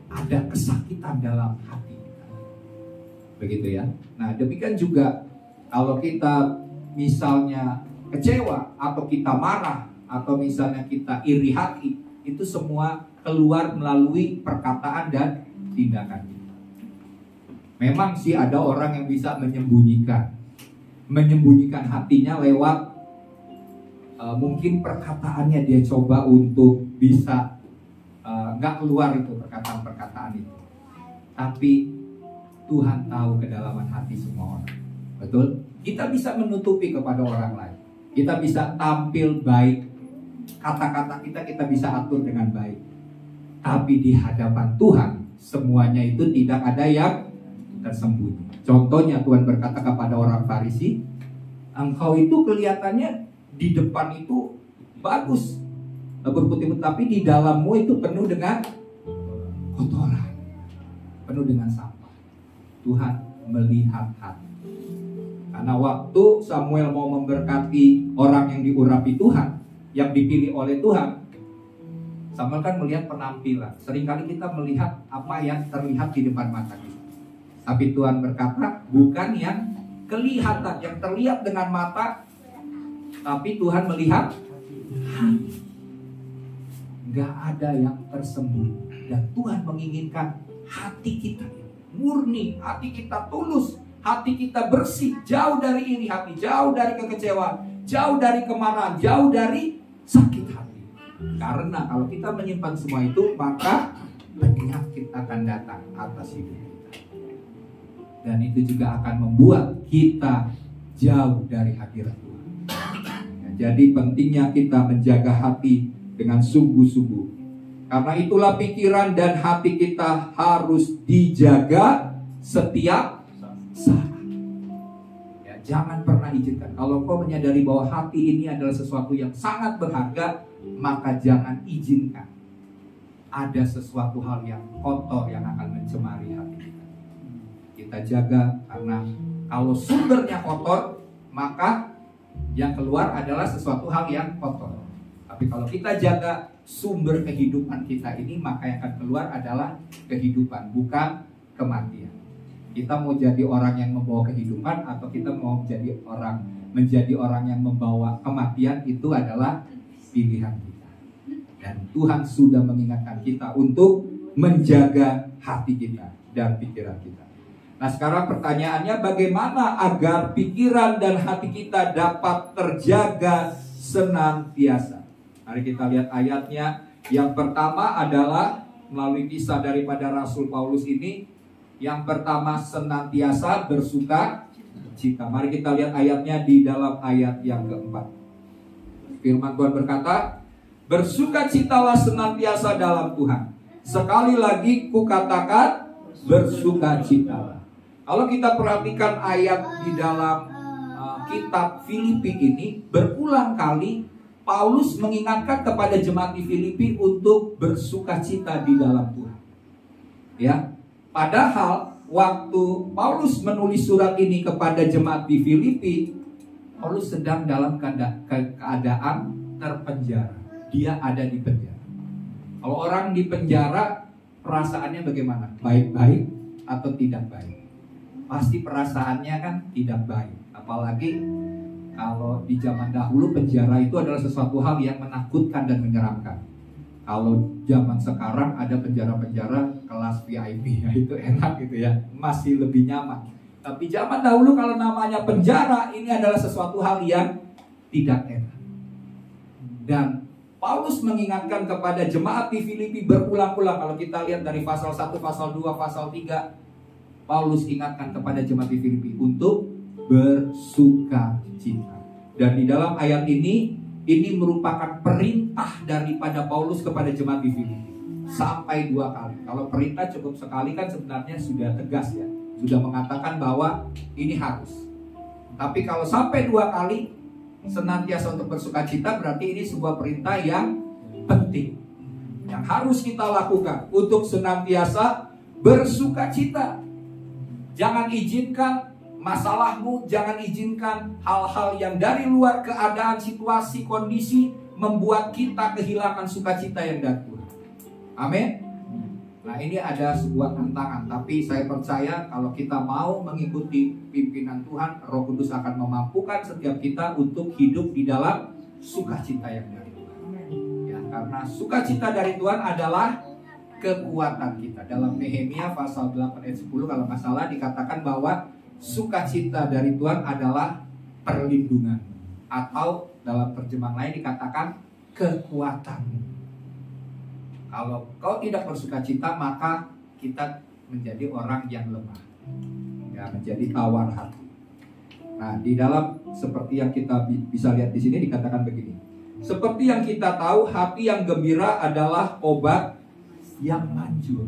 ada kesakitan dalam hati. Begitu ya. Nah demikian juga kalau kita misalnya kecewa atau kita marah atau misalnya kita iri hati, itu semua keluar melalui perkataan dan tindakan kita. Memang sih ada orang yang bisa menyembunyikan hatinya lewat mungkin perkataannya dia coba untuk bisa nggak keluar itu perkataan-perkataan itu. Tapi Tuhan tahu kedalaman hati semua orang. Betul? Kita bisa menutupi kepada orang lain. Kita bisa tampil baik. Kata-kata kita bisa atur dengan baik. Tapi di hadapan Tuhan, semuanya itu tidak ada yang tersembunyi. Contohnya Tuhan berkata kepada orang Farisi, engkau itu kelihatannya di depan itu bagus, berputih-putih, tapi di dalammu itu penuh dengan kotoran, penuh dengan sampah. Tuhan melihat hati. Karena waktu Samuel mau memberkati orang yang diurapi Tuhan, yang dipilih oleh Tuhan, Samuel kan melihat penampilan. Seringkali kita melihat apa yang terlihat di depan mata kita. Tapi Tuhan berkata, bukan yang kelihatan, yang terlihat dengan mata, tapi Tuhan melihat hati. Gak ada yang tersembunyi. Dan Tuhan menginginkan hati kita murni, hati kita tulus, hati kita bersih, jauh dari iri hati, jauh dari kekecewaan, jauh dari kemarahan, jauh dari sakit hati. Karena kalau kita menyimpan semua itu, maka penyakit akan datang atas hidup kita. Dan itu juga akan membuat kita jauh dari hadirat Tuhan. Ya, Jadi pentingnya kita menjaga hati dengan sungguh-sungguh. Karena itulah pikiran dan hati kita harus dijaga setiap saat. Ya, jangan pernah izinkan. Kalau kau menyadari bahwa hati ini adalah sesuatu yang sangat berharga, maka jangan izinkan ada sesuatu hal yang kotor yang akan mencemari hati kita. Kita jaga, karena kalau sumbernya kotor, maka yang keluar adalah sesuatu hal yang kotor. Tapi kalau kita jaga sumber kehidupan kita ini, maka yang akan keluar adalah kehidupan, bukan kematian. Kita mau jadi orang yang membawa kehidupan, atau kita mau menjadi orang yang membawa kematian, itu adalah pilihan kita. Dan Tuhan sudah mengingatkan kita untuk menjaga hati kita dan pikiran kita. Nah, sekarang pertanyaannya, bagaimana agar pikiran dan hati kita dapat terjaga senantiasa? Mari kita lihat ayatnya. Yang pertama adalah melalui kisah daripada Rasul Paulus ini. Yang pertama, senantiasa bersuka cita. Mari kita lihat ayatnya di dalam ayat yang keempat. Firman Tuhan berkata, bersukacitalah senantiasa dalam Tuhan. Sekali lagi kukatakan, bersukacitalah. Kalau kita perhatikan ayat di dalam kitab Filipi ini, berulang kali Paulus mengingatkan kepada jemaat di Filipi untuk bersukacita di dalam Tuhan. Ya, padahal waktu Paulus menulis surat ini kepada jemaat di Filipi, Paulus sedang dalam keadaan terpenjara. Dia ada di penjara. Kalau orang di penjara, perasaannya bagaimana? Baik-baik atau tidak baik? Pasti perasaannya kan tidak baik. Apalagi kalau di zaman dahulu penjara itu adalah sesuatu hal yang menakutkan dan menyeramkan. Kalau zaman sekarang ada penjara-penjara kelas VIP, ya itu enak gitu ya, masih lebih nyaman. Tapi zaman dahulu kalau namanya penjara, ini adalah sesuatu hal yang tidak enak. Dan Paulus mengingatkan kepada jemaat di Filipi berulang-ulang. Kalau kita lihat dari pasal 1, pasal 2, pasal 3, Paulus ingatkan kepada jemaat di Filipi untuk bersukacita. Dan di dalam ayat ini merupakan perintah daripada Paulus kepada jemaat di Filipi. Sampai 2 kali. Kalau perintah cukup sekali kan sebenarnya sudah tegas ya. Sudah mengatakan bahwa ini harus. Tapi kalau sampai 2 kali senantiasa untuk bersukacita, berarti ini sebuah perintah yang penting, yang harus kita lakukan untuk senantiasa bersukacita. Jangan izinkan masalahmu, jangan izinkan hal-hal yang dari luar keadaan, situasi, kondisi membuat kita kehilangan sukacita yang dari Tuhan. Amin. Nah, ini ada sebuah tantangan, tapi saya percaya kalau kita mau mengikuti pimpinan Tuhan, Roh Kudus akan memampukan setiap kita untuk hidup di dalam sukacita yang dari Tuhan. Ya, karena sukacita dari Tuhan adalah kekuatan kita. Dalam Nehemia pasal 8 ayat 10 kalau nggak salah dikatakan bahwa sukacita dari Tuhan adalah perlindungan, atau dalam terjemahan lain dikatakan kekuatan. Kalau kau tidak bersukacita, maka kita menjadi orang yang lemah, ya, menjadi tawar hati. Nah, di dalam seperti yang kita bisa lihat di sini dikatakan begini. Seperti yang kita tahu, hati yang gembira adalah obat yang manjur.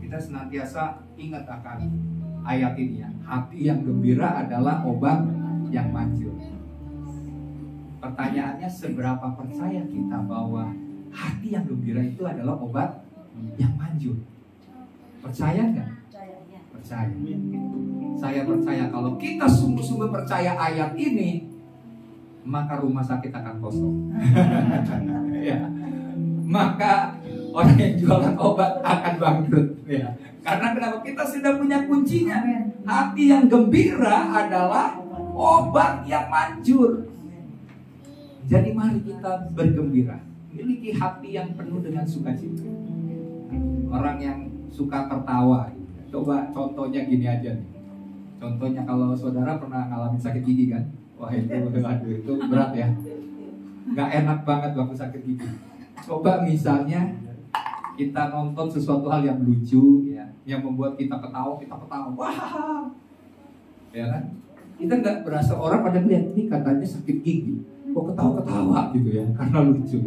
Kita senantiasa ingat akan ayat ini ya. Hati yang gembira adalah obat yang manjur. Pertanyaannya, seberapa percaya kita bahwa hati yang gembira itu adalah obat yang manjur? Percaya nggak? Percaya. Saya percaya kalau kita sungguh-sungguh percaya ayat ini, maka rumah sakit akan kosong. Ya. Maka orang yang jualan obat akan bangkrut. Ya. Karena kenapa? Kita sudah punya kuncinya. Hati yang gembira adalah obat yang manjur. Jadi mari kita bergembira. Miliki hati yang penuh dengan sukacita. Orang yang suka tertawa. Coba contohnya gini aja nih. Contohnya kalau saudara pernah ngalamin sakit gigi kan? Wah itu berat ya. Gak enak banget waktu sakit gigi. Coba misalnya kita nonton sesuatu hal yang lucu ya, yang membuat kita ketawa. Wah, ya kan? Kita nggak berasa, orang pada melihat ini katanya sakit gigi. Kok kok ketawa-ketawa gitu ya, karena lucu.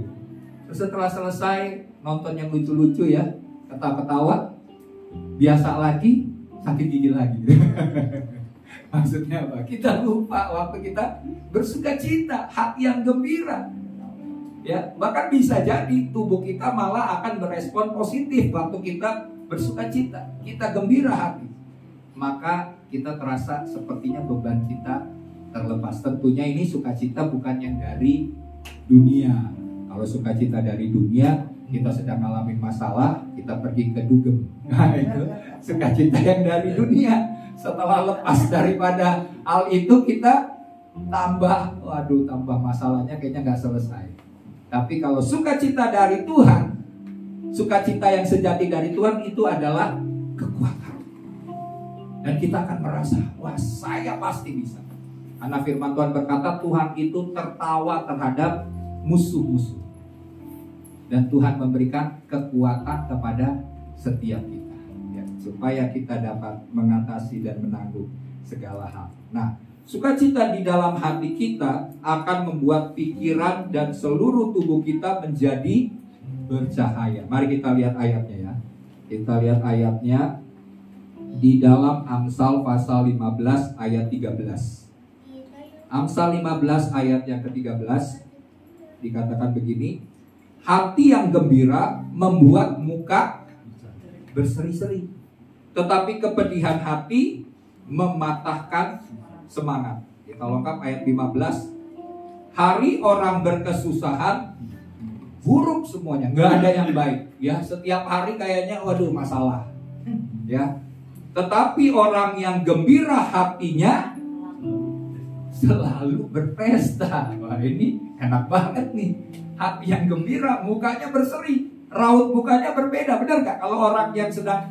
Terus setelah selesai nonton yang lucu-lucu ya, ketawa-ketawa, biasa lagi, sakit gigi lagi. Maksudnya apa? Kita lupa waktu kita bersuka cita, hati yang gembira. Ya, bahkan bisa jadi tubuh kita malah akan berespon positif waktu kita bersuka cita, kita gembira hati. Maka kita terasa sepertinya beban kita terlepas. Tentunya ini sukacita bukan yang dari dunia. Kalau sukacita dari dunia, kita sedang ngalamin masalah, kita pergi ke dugem. Nah itu sukacita yang dari dunia. Setelah lepas daripada hal itu, kita tambah masalahnya kayaknya nggak selesai. Tapi kalau sukacita dari Tuhan, sukacita yang sejati dari Tuhan itu adalah kekuatan. Dan kita akan merasa, wah saya pasti bisa. Karena firman Tuhan berkata Tuhan itu tertawa terhadap musuh-musuh. Dan Tuhan memberikan kekuatan kepada setiap kita ya, supaya kita dapat mengatasi dan menanggung segala hal. Nah, sukacita di dalam hati kita akan membuat pikiran dan seluruh tubuh kita menjadi bercahaya. Mari kita lihat ayatnya ya. Kita lihat ayatnya di dalam Amsal pasal 15 ayat 13. Amsal 15 ayat yang ke-13 dikatakan begini, hati yang gembira membuat muka berseri-seri, tetapi kepedihan hati mematahkan semangat. Kita lengkap ayat 15. Hari orang berkesusahan buruk semuanya, nggak ada yang baik. Ya, setiap hari kayaknya waduh masalah. Ya, tetapi orang yang gembira hatinya selalu berpesta. Wah ini enak banget nih. Hati yang gembira, mukanya berseri, raut mukanya berbeda, benar nggak? Kalau orang yang sedang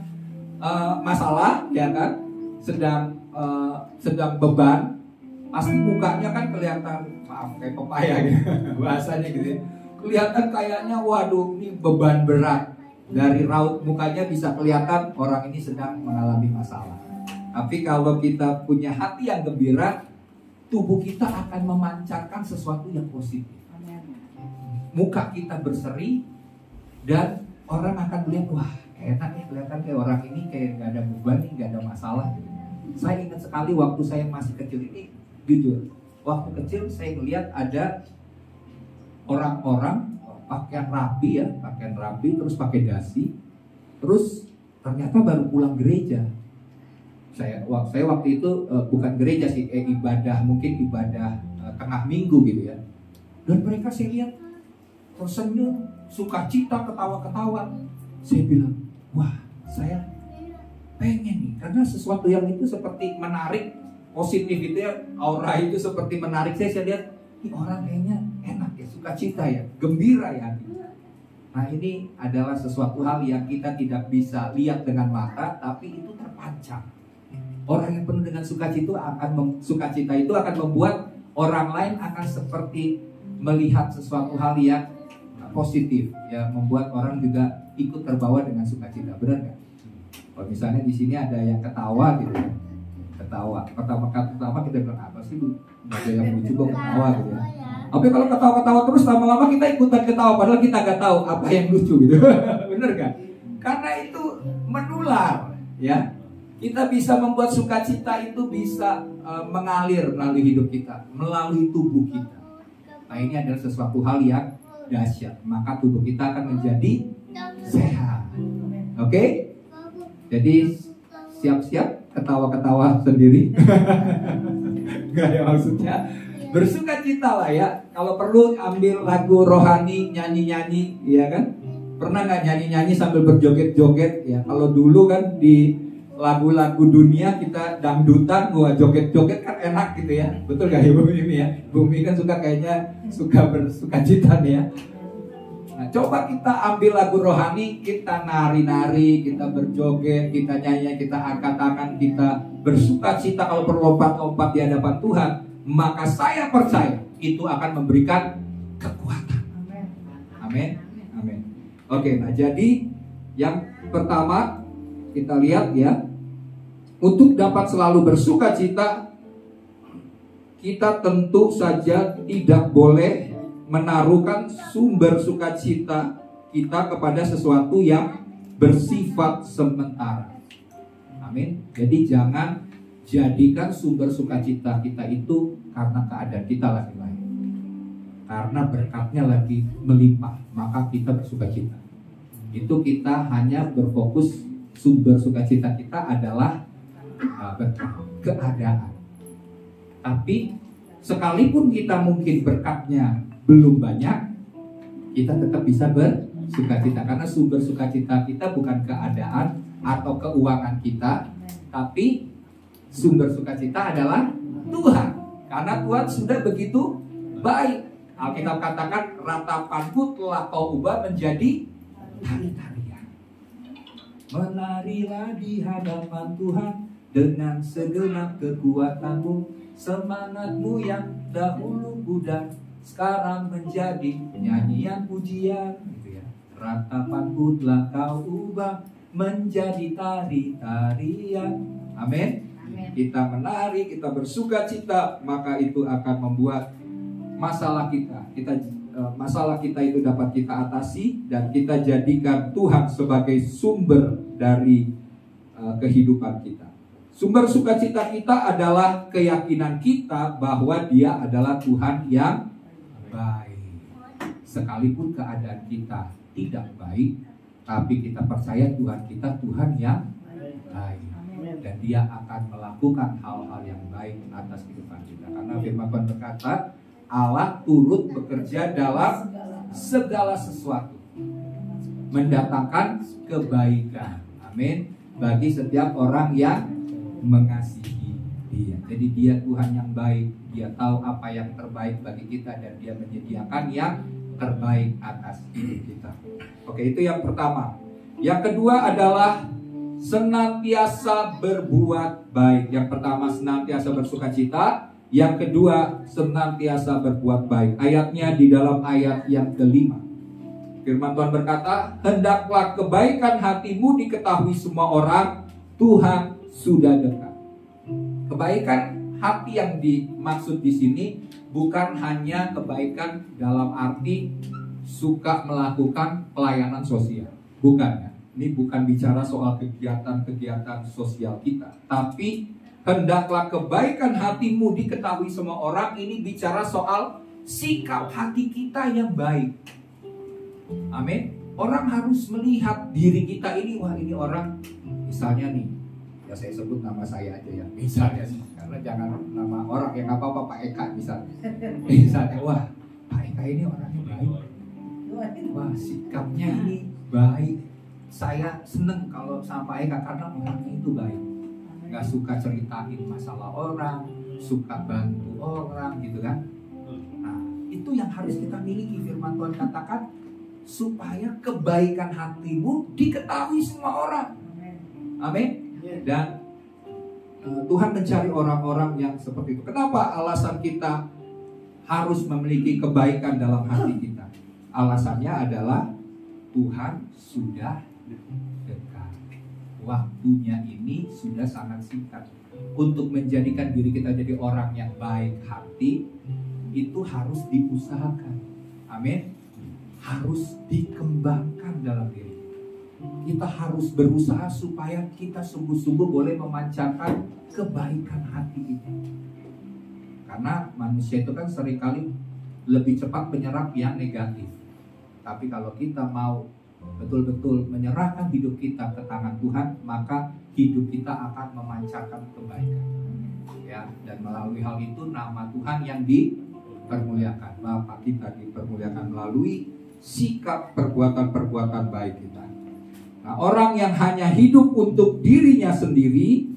masalah, ya kan, sedang beban, pasti mukanya kan kelihatan, maaf kayak pepaya gitu, bahasanya gitu ya. Kelihatan kayaknya, waduh, ini beban berat. Dari raut mukanya bisa kelihatan orang ini sedang mengalami masalah. Tapi kalau kita punya hati yang gembira, tubuh kita akan memancarkan sesuatu yang positif. Muka kita berseri dan orang akan melihat, wah enak nih, kelihatan kayak orang ini kayak gak ada beban nih, gak ada masalah. Saya ingat sekali waktu saya masih kecil ini, jujur, waktu kecil saya melihat ada orang-orang pakaian rapi terus pakai dasi, terus ternyata baru pulang gereja. Saya waktu itu bukan gereja sih, mungkin ibadah tengah minggu gitu ya. Dan mereka saya lihat tersenyum, sukacita, ketawa-ketawa. Saya bilang, wah saya pengen nih, karena sesuatu yang itu seperti menarik, positif itu ya, aura itu seperti menarik. Saya lihat, ini orang kayaknya enak ya, sukacita ya, gembira ya. Nah ini adalah sesuatu hal yang kita tidak bisa lihat dengan mata, tapi itu terpancar. Orang yang penuh dengan sukacita itu akan membuat orang lain akan seperti melihat sesuatu hal yang positif, ya, membuat orang juga ikut terbawa dengan sukacita, benar nggak? Kalau misalnya di sini ada yang ketawa gitu ya, ketawa. Pertama kita bilang apa sih, nggak ada yang lucu kok ketawa gitu ya. Tapi kalau ketawa-ketawa terus lama-lama kita ikutan ketawa, padahal kita nggak tahu apa yang lucu gitu, benar nggak? Karena itu menular, ya. Kita bisa membuat sukacita itu bisa mengalir melalui hidup kita, melalui tubuh kita. Nah ini adalah sesuatu hal yang dahsyat, maka tubuh kita akan menjadi sehat. Oke? Jadi siap-siap ketawa-ketawa sendiri. Gak ada maksudnya. Bersukacita lah ya. Kalau perlu ambil lagu rohani, nyanyi-nyanyi, ya kan? Pernah nggak nyanyi-nyanyi sambil berjoget-joget? Ya kalau dulu kan di lagu-lagu dunia kita dangdutan, gua joget-joget kan enak gitu ya, betul gak Ibu Mimi ya? Ibu Mimi kan suka bersukacita nih ya. Nah coba kita ambil lagu rohani, kita nari-nari, kita berjoget, kita nyanyi, kita angkat tangan, kita bersukacita. Kalau perlu lompat-lompat di hadapan Tuhan, maka saya percaya itu akan memberikan kekuatan. Amin. Amin. Oke, nah jadi yang pertama kita lihat ya, untuk dapat selalu bersukacita, kita tentu saja tidak boleh menaruhkan sumber sukacita kita kepada sesuatu yang bersifat sementara. Amin. Jadi jangan jadikan sumber sukacita kita itu karena keadaan kita lagi baik. Karena berkatnya lagi melimpah, maka kita bersukacita. Itu kita hanya berfokus sumber sukacita kita adalah berkat, keadaan. Tapi sekalipun kita mungkin berkatnya belum banyak, kita tetap bisa bersukacita. Karena sumber sukacita kita bukan keadaan atau keuangan kita, tapi sumber sukacita adalah Tuhan. Karena Tuhan sudah begitu baik. Alkitab katakan, ratapanku telah kau ubah menjadi tari-tarian. Menarilah di hadapan Tuhan dengan segenap kekuatanmu. Semangatmu yang dahulu pudar sekarang menjadi nyanyian pujian. Gitu ya. Ratapanku telah kau ubah menjadi tari-tarian. Amin. Kita menari, kita bersukacita, maka itu akan membuat masalah kita itu dapat kita atasi, dan kita jadikan Tuhan sebagai sumber dari kehidupan kita. Sumber sukacita kita adalah keyakinan kita bahwa Dia adalah Tuhan yang baik. Sekalipun keadaan kita tidak baik, tapi kita percaya Tuhan kita Tuhan yang baik. Dan Dia akan melakukan hal-hal yang baik atas kehidupan kita. Karena firman Tuhan berkata, Allah turut bekerja dalam segala sesuatu, mendatangkan kebaikan. Amin. Bagi setiap orang yang mengasihi Dia. Jadi Dia Tuhan yang baik. Dia tahu apa yang terbaik bagi kita, dan Dia menyediakan yang terbaik atas hidup kita. Oke, itu yang pertama. Yang kedua adalah senantiasa berbuat baik. Yang pertama senantiasa bersukacita, yang kedua senantiasa berbuat baik. Ayatnya di dalam ayat yang kelima. Firman Tuhan berkata, hendaklah kebaikan hatimu diketahui semua orang, Tuhan sudah dekat. Kebaikan hati yang dimaksud di sini bukan hanya kebaikan dalam arti suka melakukan pelayanan sosial. Bukan ya. Ini bukan bicara soal kegiatan-kegiatan sosial kita, tapi hendaklah kebaikan hatimu diketahui semua orang. Ini bicara soal sikap hati kita yang baik. Amin. Orang harus melihat diri kita ini, wah ini orang, misalnya nih, ya saya sebut nama saya aja ya, misalnya sih, karena jangan nama orang yang apa-apa, Pak Eka misalnya. Misalnya, wah Pak Eka ini orangnya baik, wah sikapnya ini baik. Saya seneng kalau sama Pak Eka karena orangnya itu baik. Gak suka ceritain masalah orang, suka bantu orang gitu kan. Nah itu yang harus kita miliki. Firman Tuhan katakan supaya kebaikan hatimu diketahui semua orang. Amin. Dan Tuhan mencari orang-orang yang seperti itu. Kenapa alasan kita harus memiliki kebaikan dalam hati kita? Alasannya adalah Tuhan sudah dekat. Waktunya ini sudah sangat singkat. Untuk menjadikan diri kita jadi orang yang baik hati, itu harus diusahakan. Amin. Harus dikembangkan dalam diri. Kita harus berusaha supaya kita sungguh-sungguh boleh memancarkan kebaikan hati itu. Karena manusia itu kan seringkali lebih cepat menyerap yang negatif. Tapi kalau kita mau betul-betul menyerahkan hidup kita ke tangan Tuhan, maka hidup kita akan memancarkan kebaikan. Ya, dan melalui hal itu nama Tuhan yang dipermuliakan. Bapa kita dipermuliakan melalui sikap perbuatan-perbuatan baik kita. Nah, orang yang hanya hidup untuk dirinya sendiri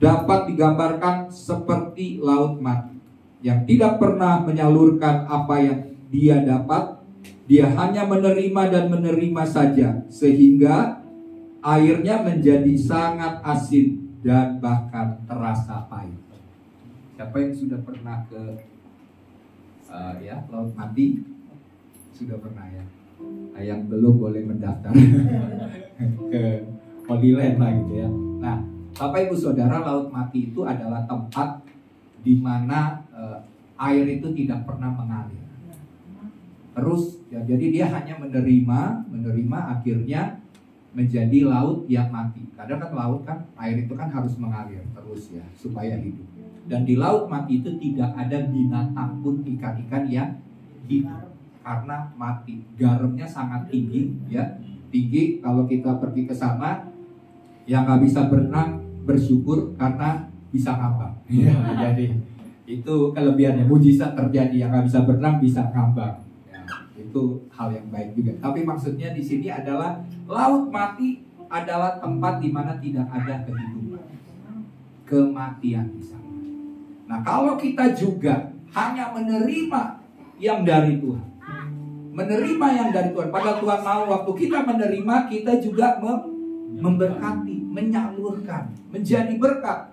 dapat digambarkan seperti laut mati yang tidak pernah menyalurkan apa yang dia dapat. Dia hanya menerima dan menerima saja, sehingga airnya menjadi sangat asin dan bahkan terasa pahit. Siapa yang sudah pernah ke laut mati? Sudah pernah ya. Yang belum boleh mendaftar ke Holy Land lah gitu ya. Nah, Bapak Ibu Saudara, laut mati itu adalah tempat di mana air itu tidak pernah mengalir. Terus ya, jadi dia hanya menerima akhirnya menjadi laut yang mati. Kadang kan laut kan air itu kan harus mengalir terus ya supaya hidup. Dan di laut mati itu tidak ada binatang pun, ikan-ikan yang hidup karena mati. Garamnya sangat tinggi ya, tinggi. Kalau kita pergi ke sana yang nggak bisa berenang bersyukur karena bisa ngambang. Ya, jadi itu kelebihannya, mujizat terjadi, yang nggak bisa berenang bisa ngambang. Ya, itu hal yang baik juga. Tapi maksudnya di sini adalah laut mati adalah tempat di mana tidak ada kehidupan, kematian di sana. Nah, kalau kita juga hanya menerima yang dari Tuhan, menerima yang dari Tuhan, padahal Tuhan mau waktu kita menerima, kita juga memberkati, menyalurkan, menjadi berkat.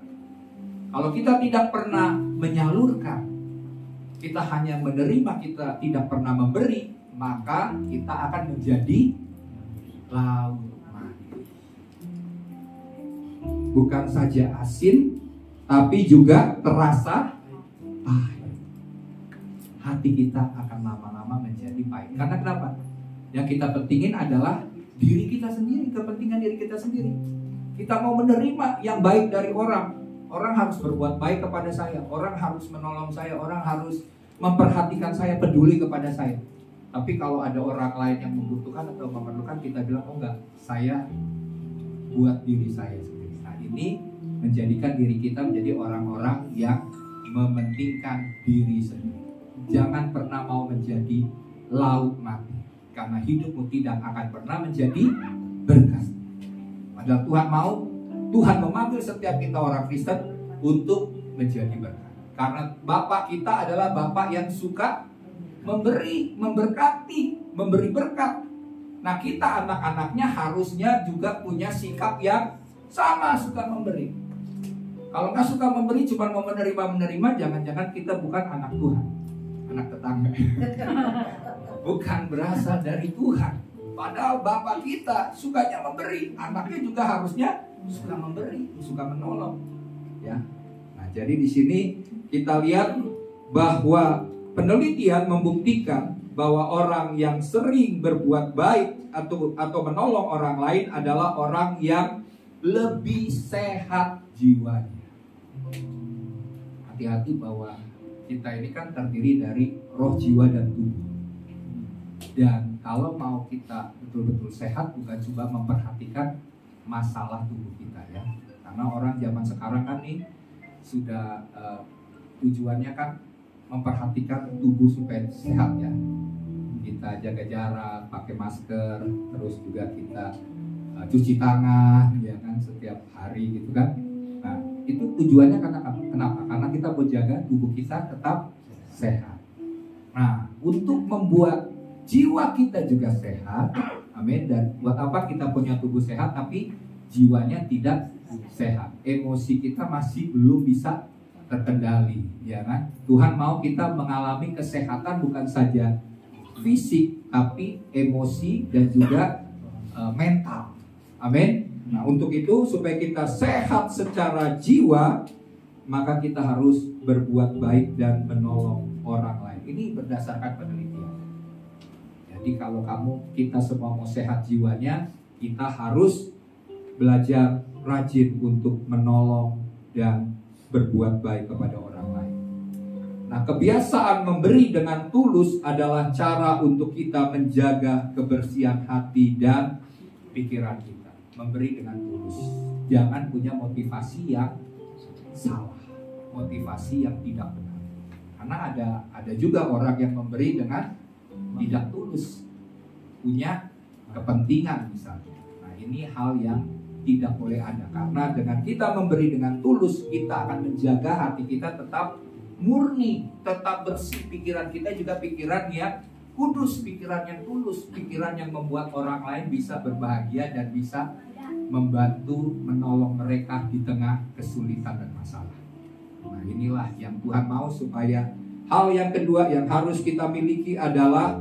Kalau kita tidak pernah menyalurkan, kita hanya menerima, kita tidak pernah memberi, maka kita akan menjadi laut mati. Bukan saja asin, tapi juga terasa pahit. Hati kita akan lama-lama menjadi pahit. Karena kenapa? Yang kita pentingin adalah diri kita sendiri, kepentingan diri kita sendiri. Kita mau menerima yang baik dari orang. Orang harus berbuat baik kepada saya, orang harus menolong saya, orang harus memperhatikan saya, peduli kepada saya. Tapi kalau ada orang lain yang membutuhkan atau memerlukan, kita bilang, oh enggak, saya buat diri saya sendiri. Nah, ini menjadikan diri kita menjadi orang-orang yang mementingkan diri sendiri. Jangan pernah mau menjadi laut mati, karena hidupmu tidak akan pernah menjadi berkat. Padahal Tuhan mau, Tuhan memanggil setiap kita orang Kristen untuk menjadi berkat. Karena Bapak kita adalah Bapak yang suka memberi, memberkati, memberi berkat. Nah, kita anak-anaknya harusnya juga punya sikap yang sama, suka memberi. Kalau nggak suka memberi, cuma mau menerima, jangan-jangan kita bukan anak Tuhan, anak tetangga. Bukan berasal dari Tuhan. Padahal Bapak kita sukanya memberi, anaknya juga harusnya suka memberi, suka menolong, ya. Nah, jadi di sini kita lihat bahwa penelitian membuktikan bahwa orang yang sering berbuat baik atau menolong orang lain adalah orang yang lebih sehat jiwanya. Hati-hati bahwa kita ini kan terdiri dari roh, jiwa, dan tubuh. Dan kalau mau kita betul-betul sehat, bukan cuma memperhatikan masalah tubuh kita ya. Karena orang zaman sekarang kan nih sudah tujuannya kan memperhatikan tubuh supaya sehat ya. Kita jaga jarak, pakai masker, terus juga kita cuci tangan ya kan setiap hari gitu kan. Nah, itu tujuannya karena kenapa? Karena kita mau jaga tubuh kita tetap sehat. Nah, untuk membuat jiwa kita juga sehat, amin. Dan buat apa kita punya tubuh sehat tapi jiwanya tidak sehat? Emosi kita masih belum bisa terkendali, ya kan? Tuhan mau kita mengalami kesehatan bukan saja fisik, tapi emosi dan juga mental, amin. Nah, untuk itu supaya kita sehat secara jiwa, maka kita harus berbuat baik dan menolong orang lain. Ini berdasarkan penelitian. Jadi kalau kita semua mau sehat jiwanya, kita harus belajar rajin untuk menolong dan berbuat baik kepada orang lain. Nah, kebiasaan memberi dengan tulus adalah cara untuk kita menjaga kebersihan hati dan pikiran kita. Memberi dengan tulus. Jangan punya motivasi yang salah, motivasi yang tidak benar. Karena ada juga orang yang memberi dengan tidak tulus, punya kepentingan misalnya. Nah, ini hal yang tidak boleh ada. Karena dengan kita memberi dengan tulus, kita akan menjaga hati kita tetap murni, tetap bersih. Pikiran kita juga pikiran yang kudus, pikiran yang tulus, pikiran yang membuat orang lain bisa berbahagia dan bisa membantu, menolong mereka di tengah kesulitan dan masalah. Nah, inilah yang Tuhan mau supaya hal yang kedua yang harus kita miliki adalah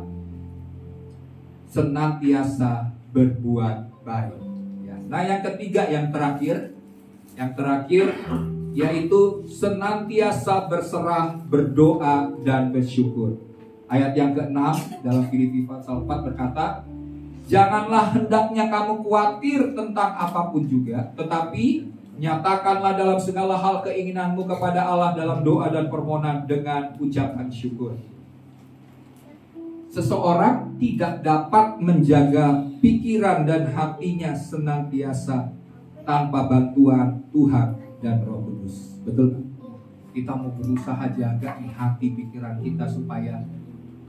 senantiasa berbuat baik. Ya. Nah, yang ketiga, yang terakhir yaitu senantiasa berserah, berdoa, dan bersyukur. Ayat yang ke-6 dalam Filipi pasal 4 berkata, janganlah hendaknya kamu khawatir tentang apapun juga, tetapi nyatakanlah dalam segala hal keinginanmu kepada Allah dalam doa dan permohonan dengan ucapan syukur. Seseorang tidak dapat menjaga pikiran dan hatinya senantiasa tanpa bantuan Tuhan dan Roh Kudus. Betul? Kita mau berusaha jaga nih hati pikiran kita supaya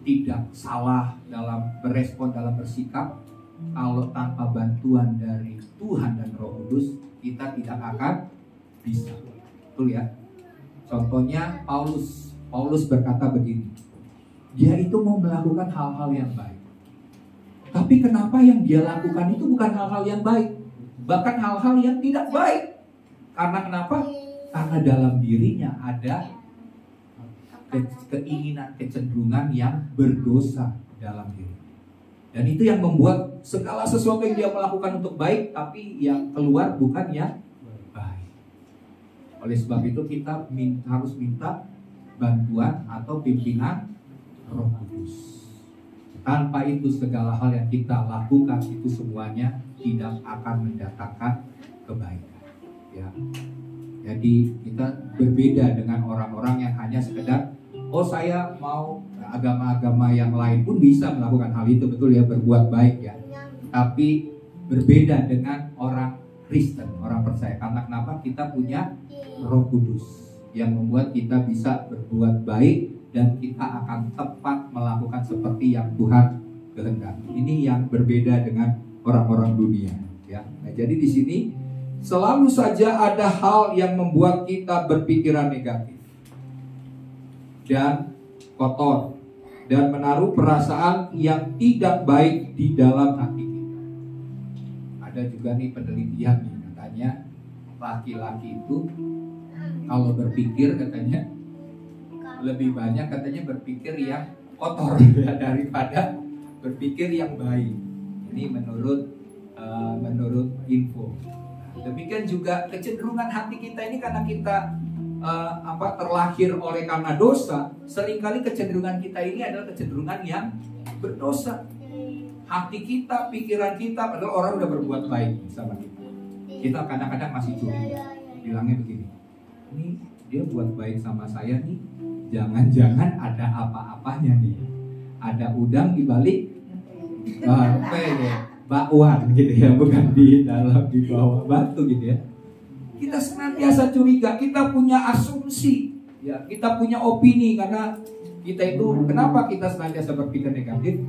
tidak salah dalam berespon, dalam bersikap. Kalau tanpa bantuan dari Tuhan dan Roh Kudus, kita tidak akan bisa. Betul ya? Contohnya Paulus berkata begini, dia itu mau melakukan hal-hal yang baik, tapi kenapa yang dia lakukan itu bukan hal-hal yang baik, bahkan hal-hal yang tidak baik. Karena kenapa? Karena dalam dirinya ada keinginan, kecenderungan yang berdosa dalam diri. Dan itu yang membuat segala sesuatu yang dia melakukan untuk baik, tapi yang keluar bukan yang baik. Oleh sebab itu kita harus minta bantuan atau pimpinan Roh Kudus. Tanpa itu segala hal yang kita lakukan itu semuanya tidak akan mendatangkan kebaikan. Ya. Jadi kita berbeda dengan orang-orang yang hanya sekedar saya mau, agama-agama yang lain pun bisa melakukan hal itu, betul ya, berbuat baik ya. Tapi berbeda dengan orang Kristen, orang percaya. Karena kenapa? Kita punya Roh Kudus yang membuat kita bisa berbuat baik dan kita akan tepat melakukan seperti yang Tuhan kehendaki. Ini yang berbeda dengan orang-orang dunia ya. Nah, jadi di sini selalu saja ada hal yang membuat kita berpikiran negatif dan kotor dan menaruh perasaan yang tidak baik di dalam hati kita. Ada juga nih penelitian nih, katanya laki-laki itu kalau berpikir katanya lebih banyak katanya berpikir yang kotor ya, daripada berpikir yang baik. Ini menurut info. Demikian juga kecenderungan hati kita ini karena kita terlahir oleh karena dosa. Seringkali kecenderungan kita ini adalah kecenderungan yang berdosa. Hati kita, pikiran kita, padahal orang udah berbuat baik sama kita. Kita kadang-kadang masih curiga. Bilangnya begini, ini dia buat baik sama saya nih, jangan-jangan ada apa-apanya nih. Ada udang di balik bakwan gitu ya, bukan di bawah batu gitu ya. Kita senantiasa curiga, kita punya asumsi, ya, kita punya opini karena kita itu kenapa kita senantiasa berpikir negatif?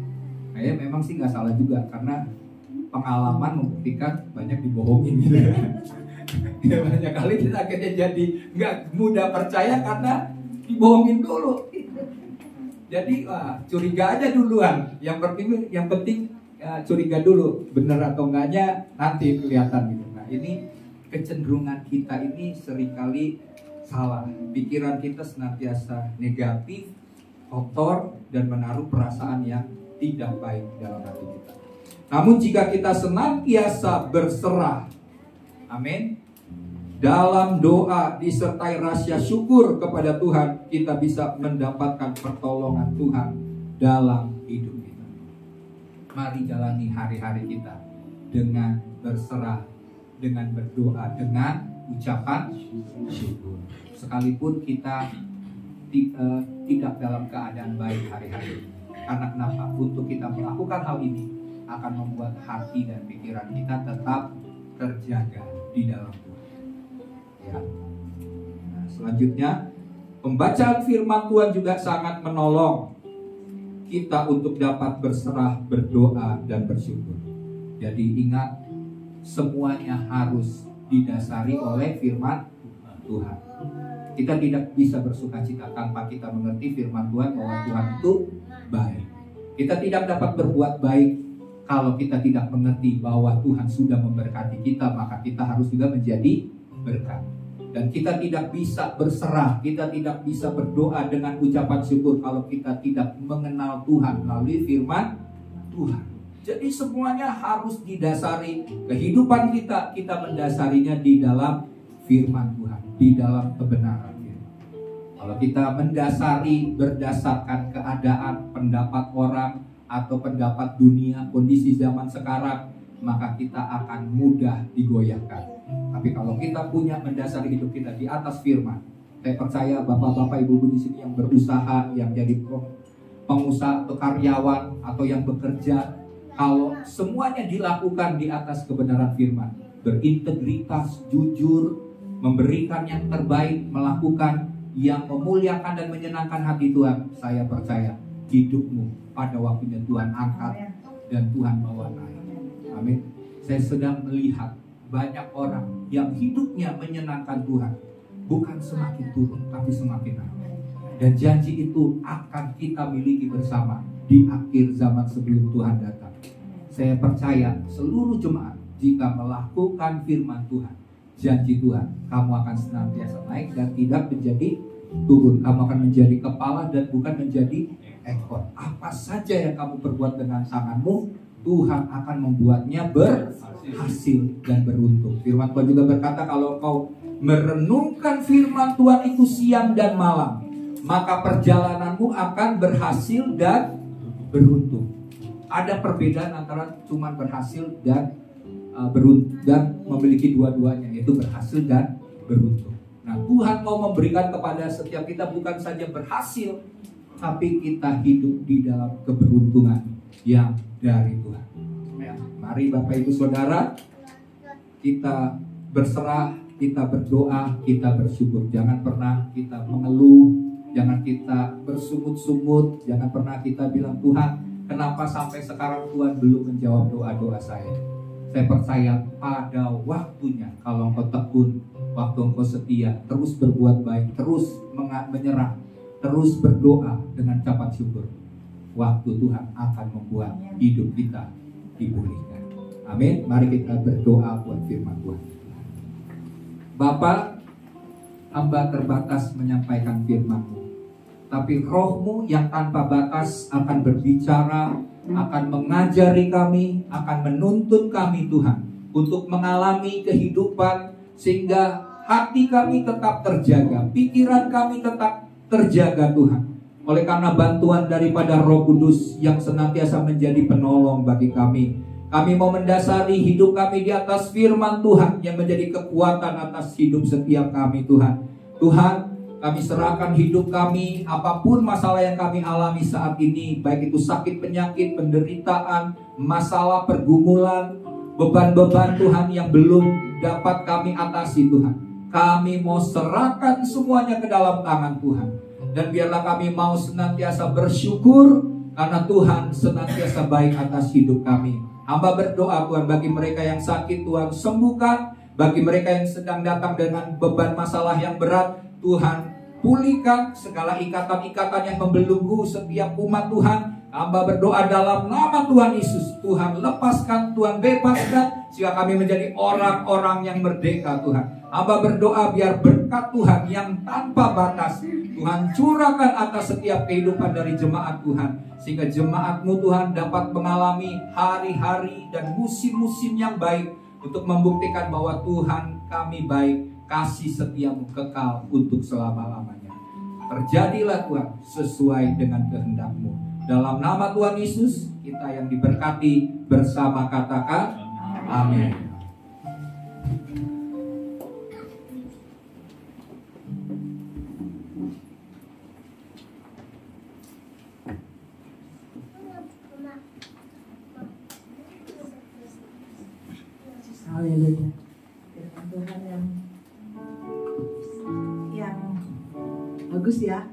Kayak memang sih nggak salah juga karena pengalaman membuktikan banyak dibohongin gitu ya. Ya, banyak kali kita akhirnya jadi nggak mudah percaya karena dibohongin dulu. Jadi curiga aja duluan. Yang penting curiga dulu, benar atau enggaknya nanti kelihatan gitu. Nah ini kecenderungan kita ini seringkali salah. Pikiran kita senantiasa negatif, kotor, dan menaruh perasaan yang tidak baik dalam hati kita. Namun jika kita senantiasa berserah, amin, dalam doa disertai rasa syukur kepada Tuhan, kita bisa mendapatkan pertolongan Tuhan dalam hidup kita. Mari jalani hari-hari kita dengan berserah, dengan berdoa, dengan ucapan syukur. Sekalipun kita tidak dalam keadaan baik hari-hari ini. Karena kenapa? Untuk kita melakukan hal ini akan membuat hati dan pikiran kita tetap terjaga di dalam Tuhan. Ya. Nah, selanjutnya pembacaan firman Tuhan juga sangat menolong kita untuk dapat berserah, berdoa, dan bersyukur. Jadi ingat, semuanya harus didasari oleh firman Tuhan. Kita tidak bisa bersukacita tanpa kita mengerti firman Tuhan bahwa Tuhan itu baik. Kita tidak dapat berbuat baik kalau kita tidak mengerti bahwa Tuhan sudah memberkati kita, maka kita harus juga menjadi berkat. Dan kita tidak bisa berserah, kita tidak bisa berdoa dengan ucapan syukur kalau kita tidak mengenal Tuhan melalui firman Tuhan. Jadi semuanya harus didasari kehidupan kita mendasarinya di dalam firman Tuhan, di dalam kebenaran firman. Kalau kita mendasari berdasarkan keadaan, pendapat orang atau pendapat dunia, kondisi zaman sekarang, maka kita akan mudah digoyahkan. Tapi kalau kita punya mendasari hidup kita di atas firman, saya percaya bapak-bapak, ibu-ibu di sini yang berusaha, yang jadi pengusaha atau karyawan atau yang bekerja, kalau semuanya dilakukan di atas kebenaran firman, berintegritas, jujur, memberikan yang terbaik, melakukan yang memuliakan dan menyenangkan hati Tuhan, saya percaya hidupmu pada waktunya Tuhan angkat dan Tuhan bawa naik. Amin. Saya sedang melihat banyak orang yang hidupnya menyenangkan Tuhan, bukan semakin turun tapi semakin naik. Dan janji itu akan kita miliki bersama di akhir zaman sebelum Tuhan datang. Saya percaya seluruh jemaat jika melakukan firman Tuhan, janji Tuhan, kamu akan senantiasa naik dan tidak menjadi turun. Kamu akan menjadi kepala dan bukan menjadi ekor. Apa saja yang kamu perbuat dengan tanganmu, Tuhan akan membuatnya berhasil dan beruntung. Firman Tuhan juga berkata, kalau kau merenungkan firman Tuhan itu siang dan malam, maka perjalananmu akan berhasil dan beruntung. Ada perbedaan antara cuma berhasil dan beruntung dan memiliki dua-duanya, yaitu berhasil dan beruntung. Nah, Tuhan mau memberikan kepada setiap kita bukan saja berhasil, tapi kita hidup di dalam keberuntungan yang dari Tuhan. Ya, mari Bapak Ibu Saudara, kita berserah, kita berdoa, kita bersyukur. Jangan pernah kita mengeluh, jangan kita bersungut-sungut, jangan pernah kita bilang, Tuhan, kenapa sampai sekarang Tuhan belum menjawab doa-doa saya. Saya percaya pada waktunya, kalau engkau tekun, waktu engkau setia, terus berbuat baik, terus menyerah, terus berdoa dengan ucapan syukur, waktu Tuhan akan membuat hidup kita dipulihkan. Amin. Mari kita berdoa buat firman Tuhan. Bapa, hamba terbatas menyampaikan firman-Mu, tapi Roh-Mu yang tanpa batas akan berbicara, akan mengajari kami, akan menuntun kami Tuhan, untuk mengalami kehidupan sehingga hati kami tetap terjaga, pikiran kami tetap terjaga Tuhan. Oleh karena bantuan daripada Roh Kudus yang senantiasa menjadi penolong bagi kami, kami mau mendasari hidup kami di atas firman Tuhan yang menjadi kekuatan atas hidup setiap kami Tuhan. Tuhan, kami serahkan hidup kami, apapun masalah yang kami alami saat ini, baik itu sakit, penyakit, penderitaan, masalah, pergumulan, beban-beban Tuhan yang belum dapat kami atasi Tuhan. Kami mau serahkan semuanya ke dalam tangan Tuhan. Dan biarlah kami mau senantiasa bersyukur karena Tuhan senantiasa baik atas hidup kami. Hamba berdoa Tuhan, bagi mereka yang sakit Tuhan sembuhkan, bagi mereka yang sedang datang dengan beban masalah yang berat, Tuhan pulihkan segala ikatan-ikatan yang membelenggu setiap umat Tuhan. Hamba berdoa dalam nama Tuhan Yesus, Tuhan lepaskan, Tuhan bebaskan, sehingga kami menjadi orang-orang yang merdeka Tuhan. Hamba berdoa biar berkat Tuhan yang tanpa batas Tuhan curahkan atas setiap kehidupan dari jemaat Tuhan, sehingga jemaat-Mu Tuhan dapat mengalami hari-hari dan musim-musim yang baik untuk membuktikan bahwa Tuhan kami baik, kasih setiamu kekal untuk selama-lamanya. Terjadilah Tuhan sesuai dengan kehendak-Mu. Dalam nama Tuhan Yesus, kita yang diberkati bersama katakan amin. Haleluya. Firman Tuhan yang bagus ya.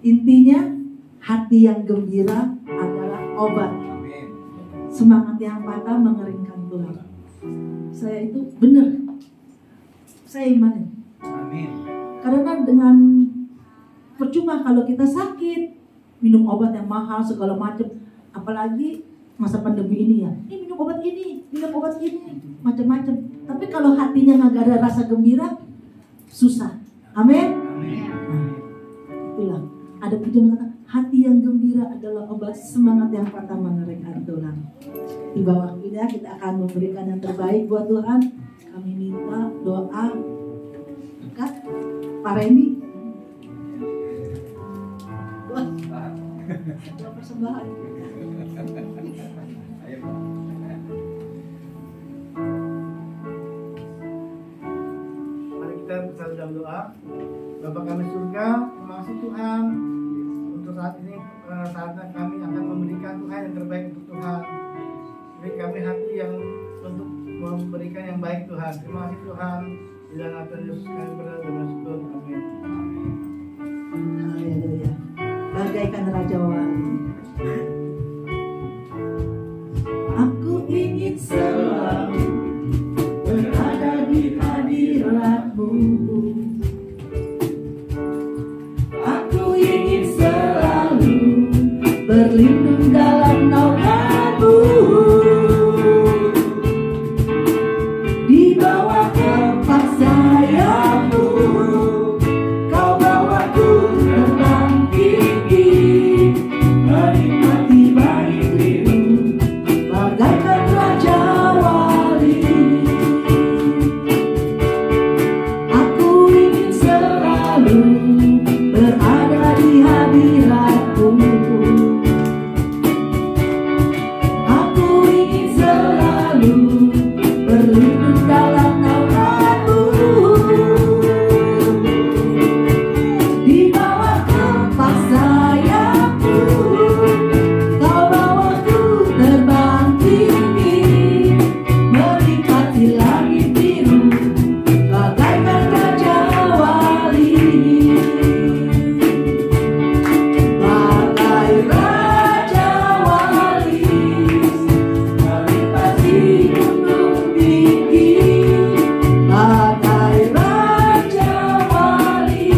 Intinya hati yang gembira adalah obat. Amin. Semangat yang patah mengeringkan tulang. Saya itu benar. Saya imani. Amin. Karena dengan percuma kalau kita sakit, minum obat yang mahal segala macam, apalagi masa pandemi ini ya. Ini minum obat ini, macam-macam. Tapi kalau hatinya nggak ada rasa gembira, susah. Amin. Nah, itulah. Ada pujian kata, hati yang gembira adalah obat, semangat yang patah mengeringkan tulang. Di bawah waktunya kita akan memberikan yang terbaik buat Tuhan. Kami minta doa berkat. Pak Reni. Wah, persembahan. Mari kita bersatu dalam doa. Bapa kami surga, terima kasih Tuhan untuk saat ini, saatnya kami akan memberikan Tuhan yang terbaik untuk Tuhan. Beri kami hati yang untuk memberikan yang baik Tuhan. Terima kasih Tuhan. Di dalam Tuhan Yesus kami berdoa dan bersyukur. Amin. Haleluya. Bagaikan Raja Wali. Aku ingin selalu berada di hadirat-Mu. Aku ingin selalu berlindung dalam naungan-Mu. Di bawah kepak sayap-Mu, Kau bawaku terbang tinggi, menikmati baik-Mu bagaikan Raja Wali. Aku ingin selalu berada di hadirat-Mu. Aku ingin selalu berlindung dalam naungan-Mu. Di bawah kepak sayap-Mu, Kau bawaku terbang tinggi, menikmati langit biru bagaikan Raja Wali. Bagai Raja Wali, menikmati gunung tinggi. Bagai Raja Wali,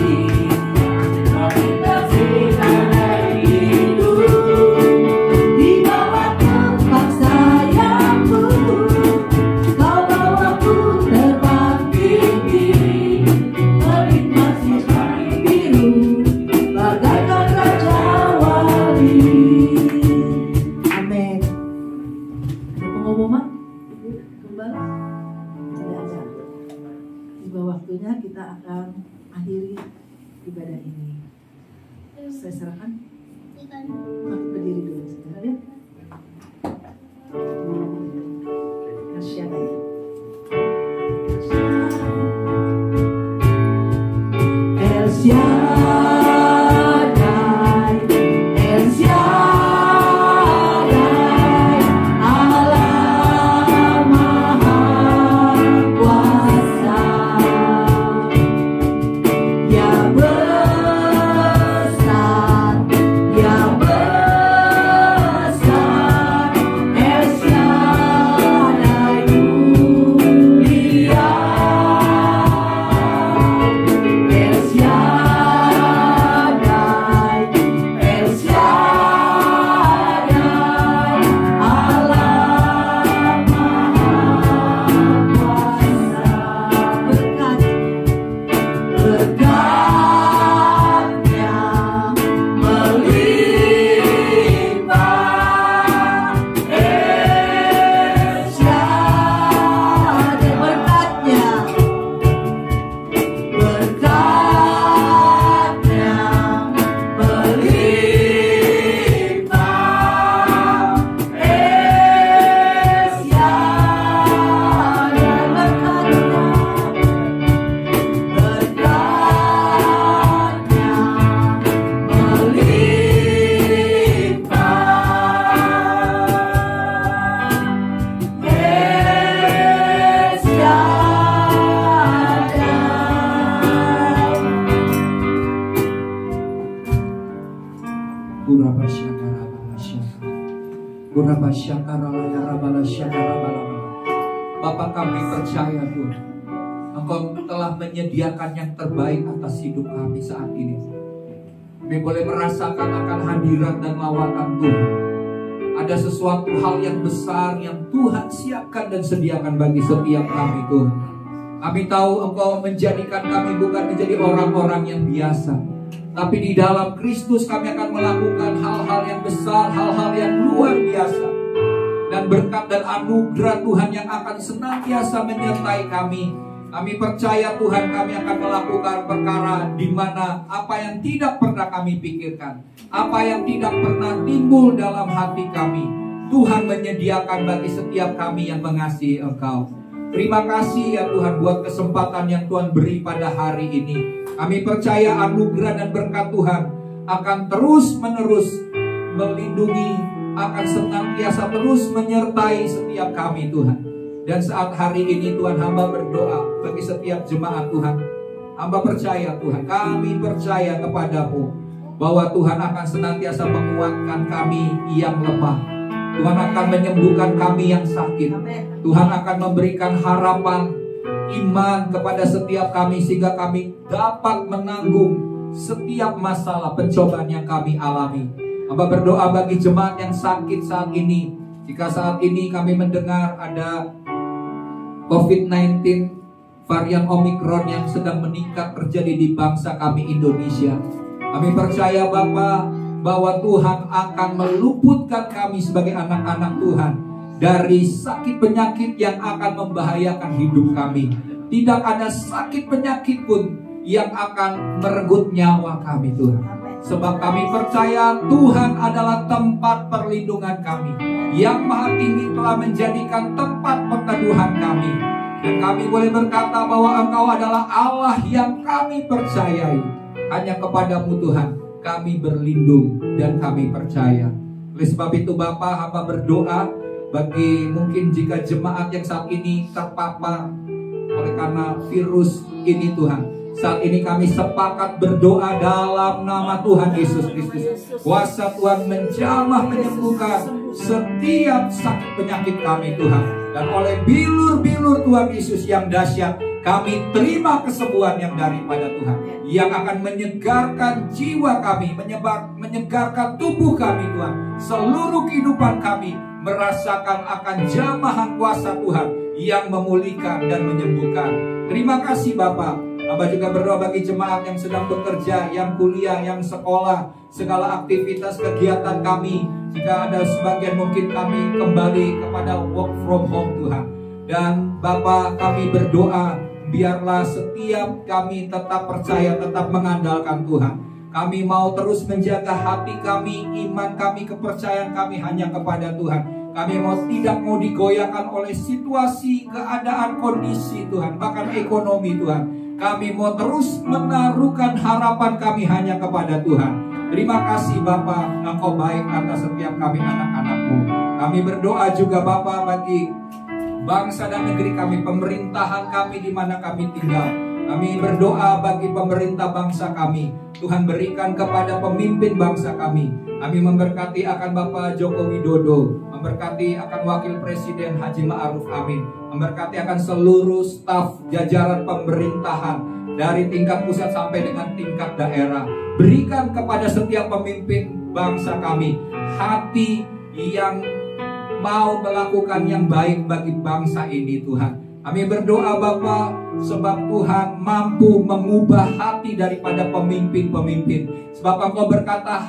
menikmati tanah hidup. Di bawah kepak sayap-Mu, Kau bawaku terbang tinggi, menikmati langit biru bagaikan Raja Wali. Amin. Ada pengumuman? Gembala? Tidak ada. Tiba waktunya kita akan akhiri ibadah ini. Saya serahkan. Mari berdiri dulu saudara ya. Kasih El Shaddai, El Shaddai, Allah Maha Kuasa, yang besar, yang besar, El Shaddai mulia, El Shaddai, El Shaddai, Allah Maha Kuasa. Berkat-berkatnya melimpah, El Shaddai. Berkatnya melimpah, El Shaddai. Berkatnya melimpah, El Shaddai. Bapak kami percaya Tuhan, Engkau telah menyediakan yang terbaik atas hidup kami saat ini. Kami boleh merasakan akan hadirat dan lawatan Tuhan. Ada sesuatu hal yang besar yang Tuhan siapkan dan sediakan bagi setiap kami Tuhan. Kami tahu Engkau menjadikan kami bukan menjadi orang-orang yang biasa, tapi di dalam Kristus kami akan melakukan hal-hal yang besar, hal-hal yang luar biasa. Dan berkat dan anugerah Tuhan yang akan senantiasa menyertai kami Kami percaya Tuhan kami akan melakukan perkara di mana apa yang tidak pernah kami pikirkan, apa yang tidak pernah timbul dalam hati kami, Tuhan menyediakan bagi setiap kami yang mengasihi Engkau. Terima kasih ya Tuhan buat kesempatan yang Tuhan beri pada hari ini. Kami percaya anugerah dan berkat Tuhan akan terus menerus melindungi, akan senantiasa terus menyertai setiap kami Tuhan. Dan saat hari ini Tuhan, hamba berdoa bagi setiap jemaat Tuhan. Hamba percaya Tuhan, kami percaya kepadamu bahwa Tuhan akan senantiasa menguatkan kami yang lemah. Tuhan akan menyembuhkan kami yang sakit. Tuhan akan memberikan harapan, iman kepada setiap kami sehingga kami dapat menanggung setiap masalah pencobaan yang kami alami. Hamba berdoa bagi jemaat yang sakit saat ini. Jika saat ini kami mendengar ada COVID-19 varian Omikron yang sedang meningkat terjadi di bangsa kami Indonesia, kami percaya Bapa bahwa Tuhan akan meluputkan kami sebagai anak-anak Tuhan dari sakit penyakit yang akan membahayakan hidup kami. Tidak ada sakit penyakit pun yang akan merenggut nyawa kami Tuhan. Sebab kami percaya Tuhan adalah tempat perlindungan kami. Yang Maha Tinggi telah menjadikan tempat perteduhan kami. Dan kami boleh berkata bahwa Engkau adalah Allah yang kami percayai. Hanya kepadamu Tuhan kami berlindung dan kami percaya. Oleh sebab itu Bapa, hamba berdoa bagi mungkin jika jemaat yang saat ini terpapar oleh karena virus ini Tuhan. Saat ini kami sepakat berdoa dalam nama Tuhan Yesus Kristus. Kuasa Tuhan menjamah menyembuhkan setiap sakit penyakit kami Tuhan. Dan oleh bilur-bilur Tuhan Yesus yang dahsyat, kami terima kesembuhan yang daripada Tuhan, yang akan menyegarkan jiwa kami, menyegarkan tubuh kami Tuhan. Seluruh kehidupan kami merasakan akan jamahan kuasa Tuhan yang memulihkan dan menyembuhkan. Terima kasih Bapak. Hamba juga berdoa bagi jemaat yang sedang bekerja, yang kuliah, yang sekolah, segala aktivitas kegiatan kami. Jika ada sebagian mungkin kami kembali kepada work from home Tuhan. Dan Bapa, kami berdoa biarlah setiap kami tetap percaya, tetap mengandalkan Tuhan. Kami mau terus menjaga hati kami, iman kami, kepercayaan kami hanya kepada Tuhan. Kami tidak mau digoyahkan oleh situasi, keadaan, kondisi Tuhan, bahkan ekonomi Tuhan. Kami mau terus menaruhkan harapan kami hanya kepada Tuhan. Terima kasih Bapa, Engkau baik atas setiap kami anak-anak-Mu. Kami berdoa juga Bapa bagi bangsa dan negeri kami, pemerintahan kami di mana kami tinggal. Kami berdoa bagi pemerintah bangsa kami. Tuhan berikan kepada pemimpin bangsa kami. Kami memberkati akan Bapak Joko Widodo, memberkati akan Wakil Presiden Haji Ma'ruf Amin, memberkati akan seluruh staf jajaran pemerintahan dari tingkat pusat sampai dengan tingkat daerah. Berikan kepada setiap pemimpin bangsa kami hati yang mau melakukan yang baik bagi bangsa ini Tuhan. Kami berdoa Bapa, sebab Tuhan mampu mengubah hati daripada pemimpin-pemimpin. Sebab Engkau berkata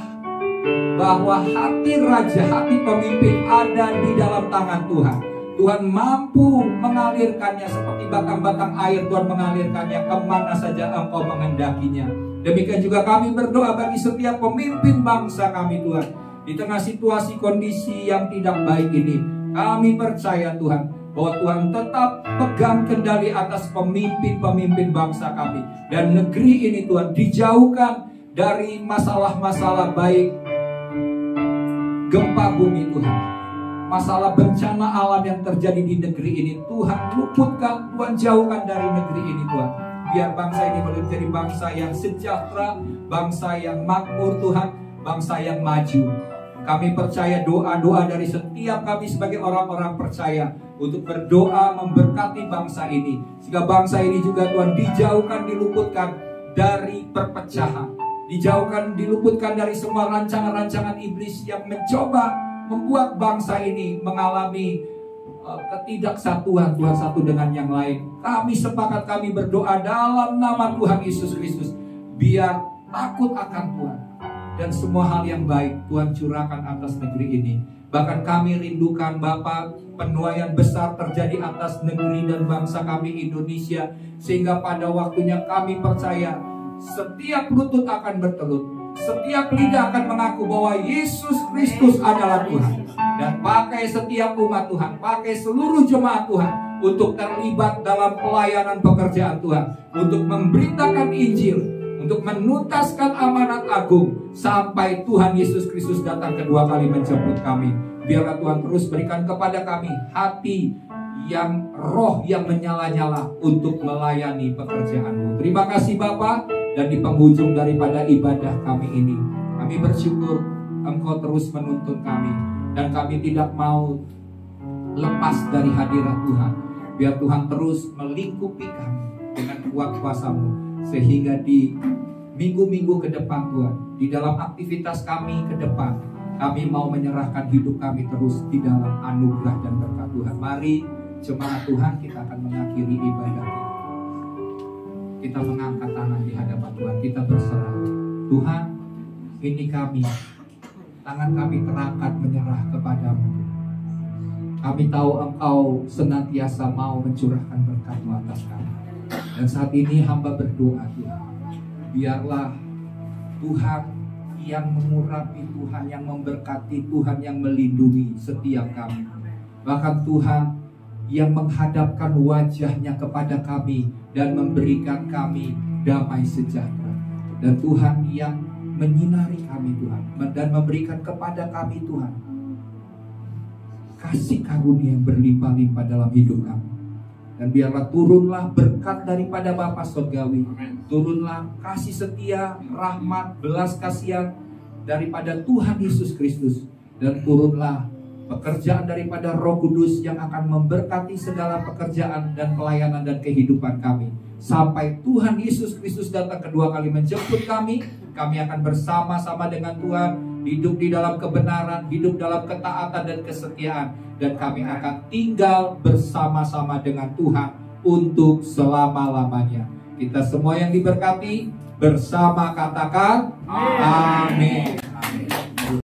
bahwa hati raja, hati pemimpin ada di dalam tangan Tuhan. Tuhan mampu mengalirkannya seperti batang-batang air. Tuhan mengalirkannya kemana saja Engkau menghendakinya. Demikian juga kami berdoa bagi setiap pemimpin bangsa kami Tuhan. Di tengah situasi kondisi yang tidak baik ini, kami percaya Tuhan bahwa Tuhan tetap pegang kendali atas pemimpin-pemimpin bangsa kami. Dan negeri ini Tuhan dijauhkan dari masalah-masalah baik gempa bumi Tuhan, masalah bencana alam yang terjadi di negeri ini. Tuhan luputkan, Tuhan jauhkan dari negeri ini Tuhan. Biar bangsa ini boleh menjadi bangsa yang sejahtera, bangsa yang makmur Tuhan, bangsa yang maju. Kami percaya doa-doa dari setiap kami sebagai orang-orang percaya untuk berdoa memberkati bangsa ini, sehingga bangsa ini juga Tuhan dijauhkan, diluputkan dari perpecahan, dijauhkan, diluputkan dari semua rancangan-rancangan iblis yang mencoba membuat bangsa ini mengalami ketidaksatuan Tuhan satu dengan yang lain. Kami sepakat, kami berdoa dalam nama Tuhan Yesus Kristus, biar takut akan Tuhan dan semua hal yang baik Tuhan curahkan atas negeri ini. Bahkan kami rindukan Bapa, penuaian besar terjadi atas negeri dan bangsa kami Indonesia, sehingga pada waktunya kami percaya setiap lutut akan bertelut, setiap lidah akan mengaku bahwa Yesus Kristus adalah Tuhan. Dan pakai setiap umat Tuhan, pakai seluruh jemaat Tuhan untuk terlibat dalam pelayanan pekerjaan Tuhan, untuk memberitakan Injil, untuk menuntaskan amanat agung sampai Tuhan Yesus Kristus datang kedua kali menjemput kami. Biarlah Tuhan terus berikan kepada kami hati yang roh yang menyala-nyala untuk melayani pekerjaan-Mu. Terima kasih Bapa, dan di penghujung daripada ibadah kami ini, kami bersyukur Engkau terus menuntun kami, dan kami tidak mau lepas dari hadirat Tuhan. Biar Tuhan terus melingkupi kami dengan kuat kuasa-Mu, sehingga di minggu-minggu ke depan Tuhan, di dalam aktivitas kami ke depan, kami mau menyerahkan hidup kami terus di dalam anugerah dan berkat Tuhan. Mari jemaat Tuhan, kita akan mengakhiri ibadah kita. Kita mengangkat tangan di hadapan Tuhan, kita berserah. Tuhan, ini kami, tangan kami terangkat menyerah kepadamu. Kami tahu Engkau senantiasa mau mencurahkan berkat-Mu atas kami. Dan saat ini hamba berdoa Tuhan, biarlah Tuhan yang mengurapi, Tuhan yang memberkati, Tuhan yang melindungi setiap kami. Bahkan Tuhan yang menghadapkan wajah-Nya kepada kami dan memberikan kami damai sejahtera. Dan Tuhan yang menyinari kami Tuhan, dan memberikan kepada kami Tuhan kasih karunia yang berlimpah-limpah dalam hidup kami. Dan biarlah turunlah berkat daripada Bapa Surgawi, turunlah kasih setia, rahmat, belas kasihan daripada Tuhan Yesus Kristus, dan turunlah pekerjaan daripada Roh Kudus yang akan memberkati segala pekerjaan dan pelayanan dan kehidupan kami. Sampai Tuhan Yesus Kristus datang kedua kali menjemput kami, kami akan bersama-sama dengan Tuhan, hidup di dalam kebenaran, hidup dalam ketaatan dan kesetiaan. Dan kami akan tinggal bersama-sama dengan Tuhan untuk selama-lamanya. Kita semua yang diberkati bersama katakan amin.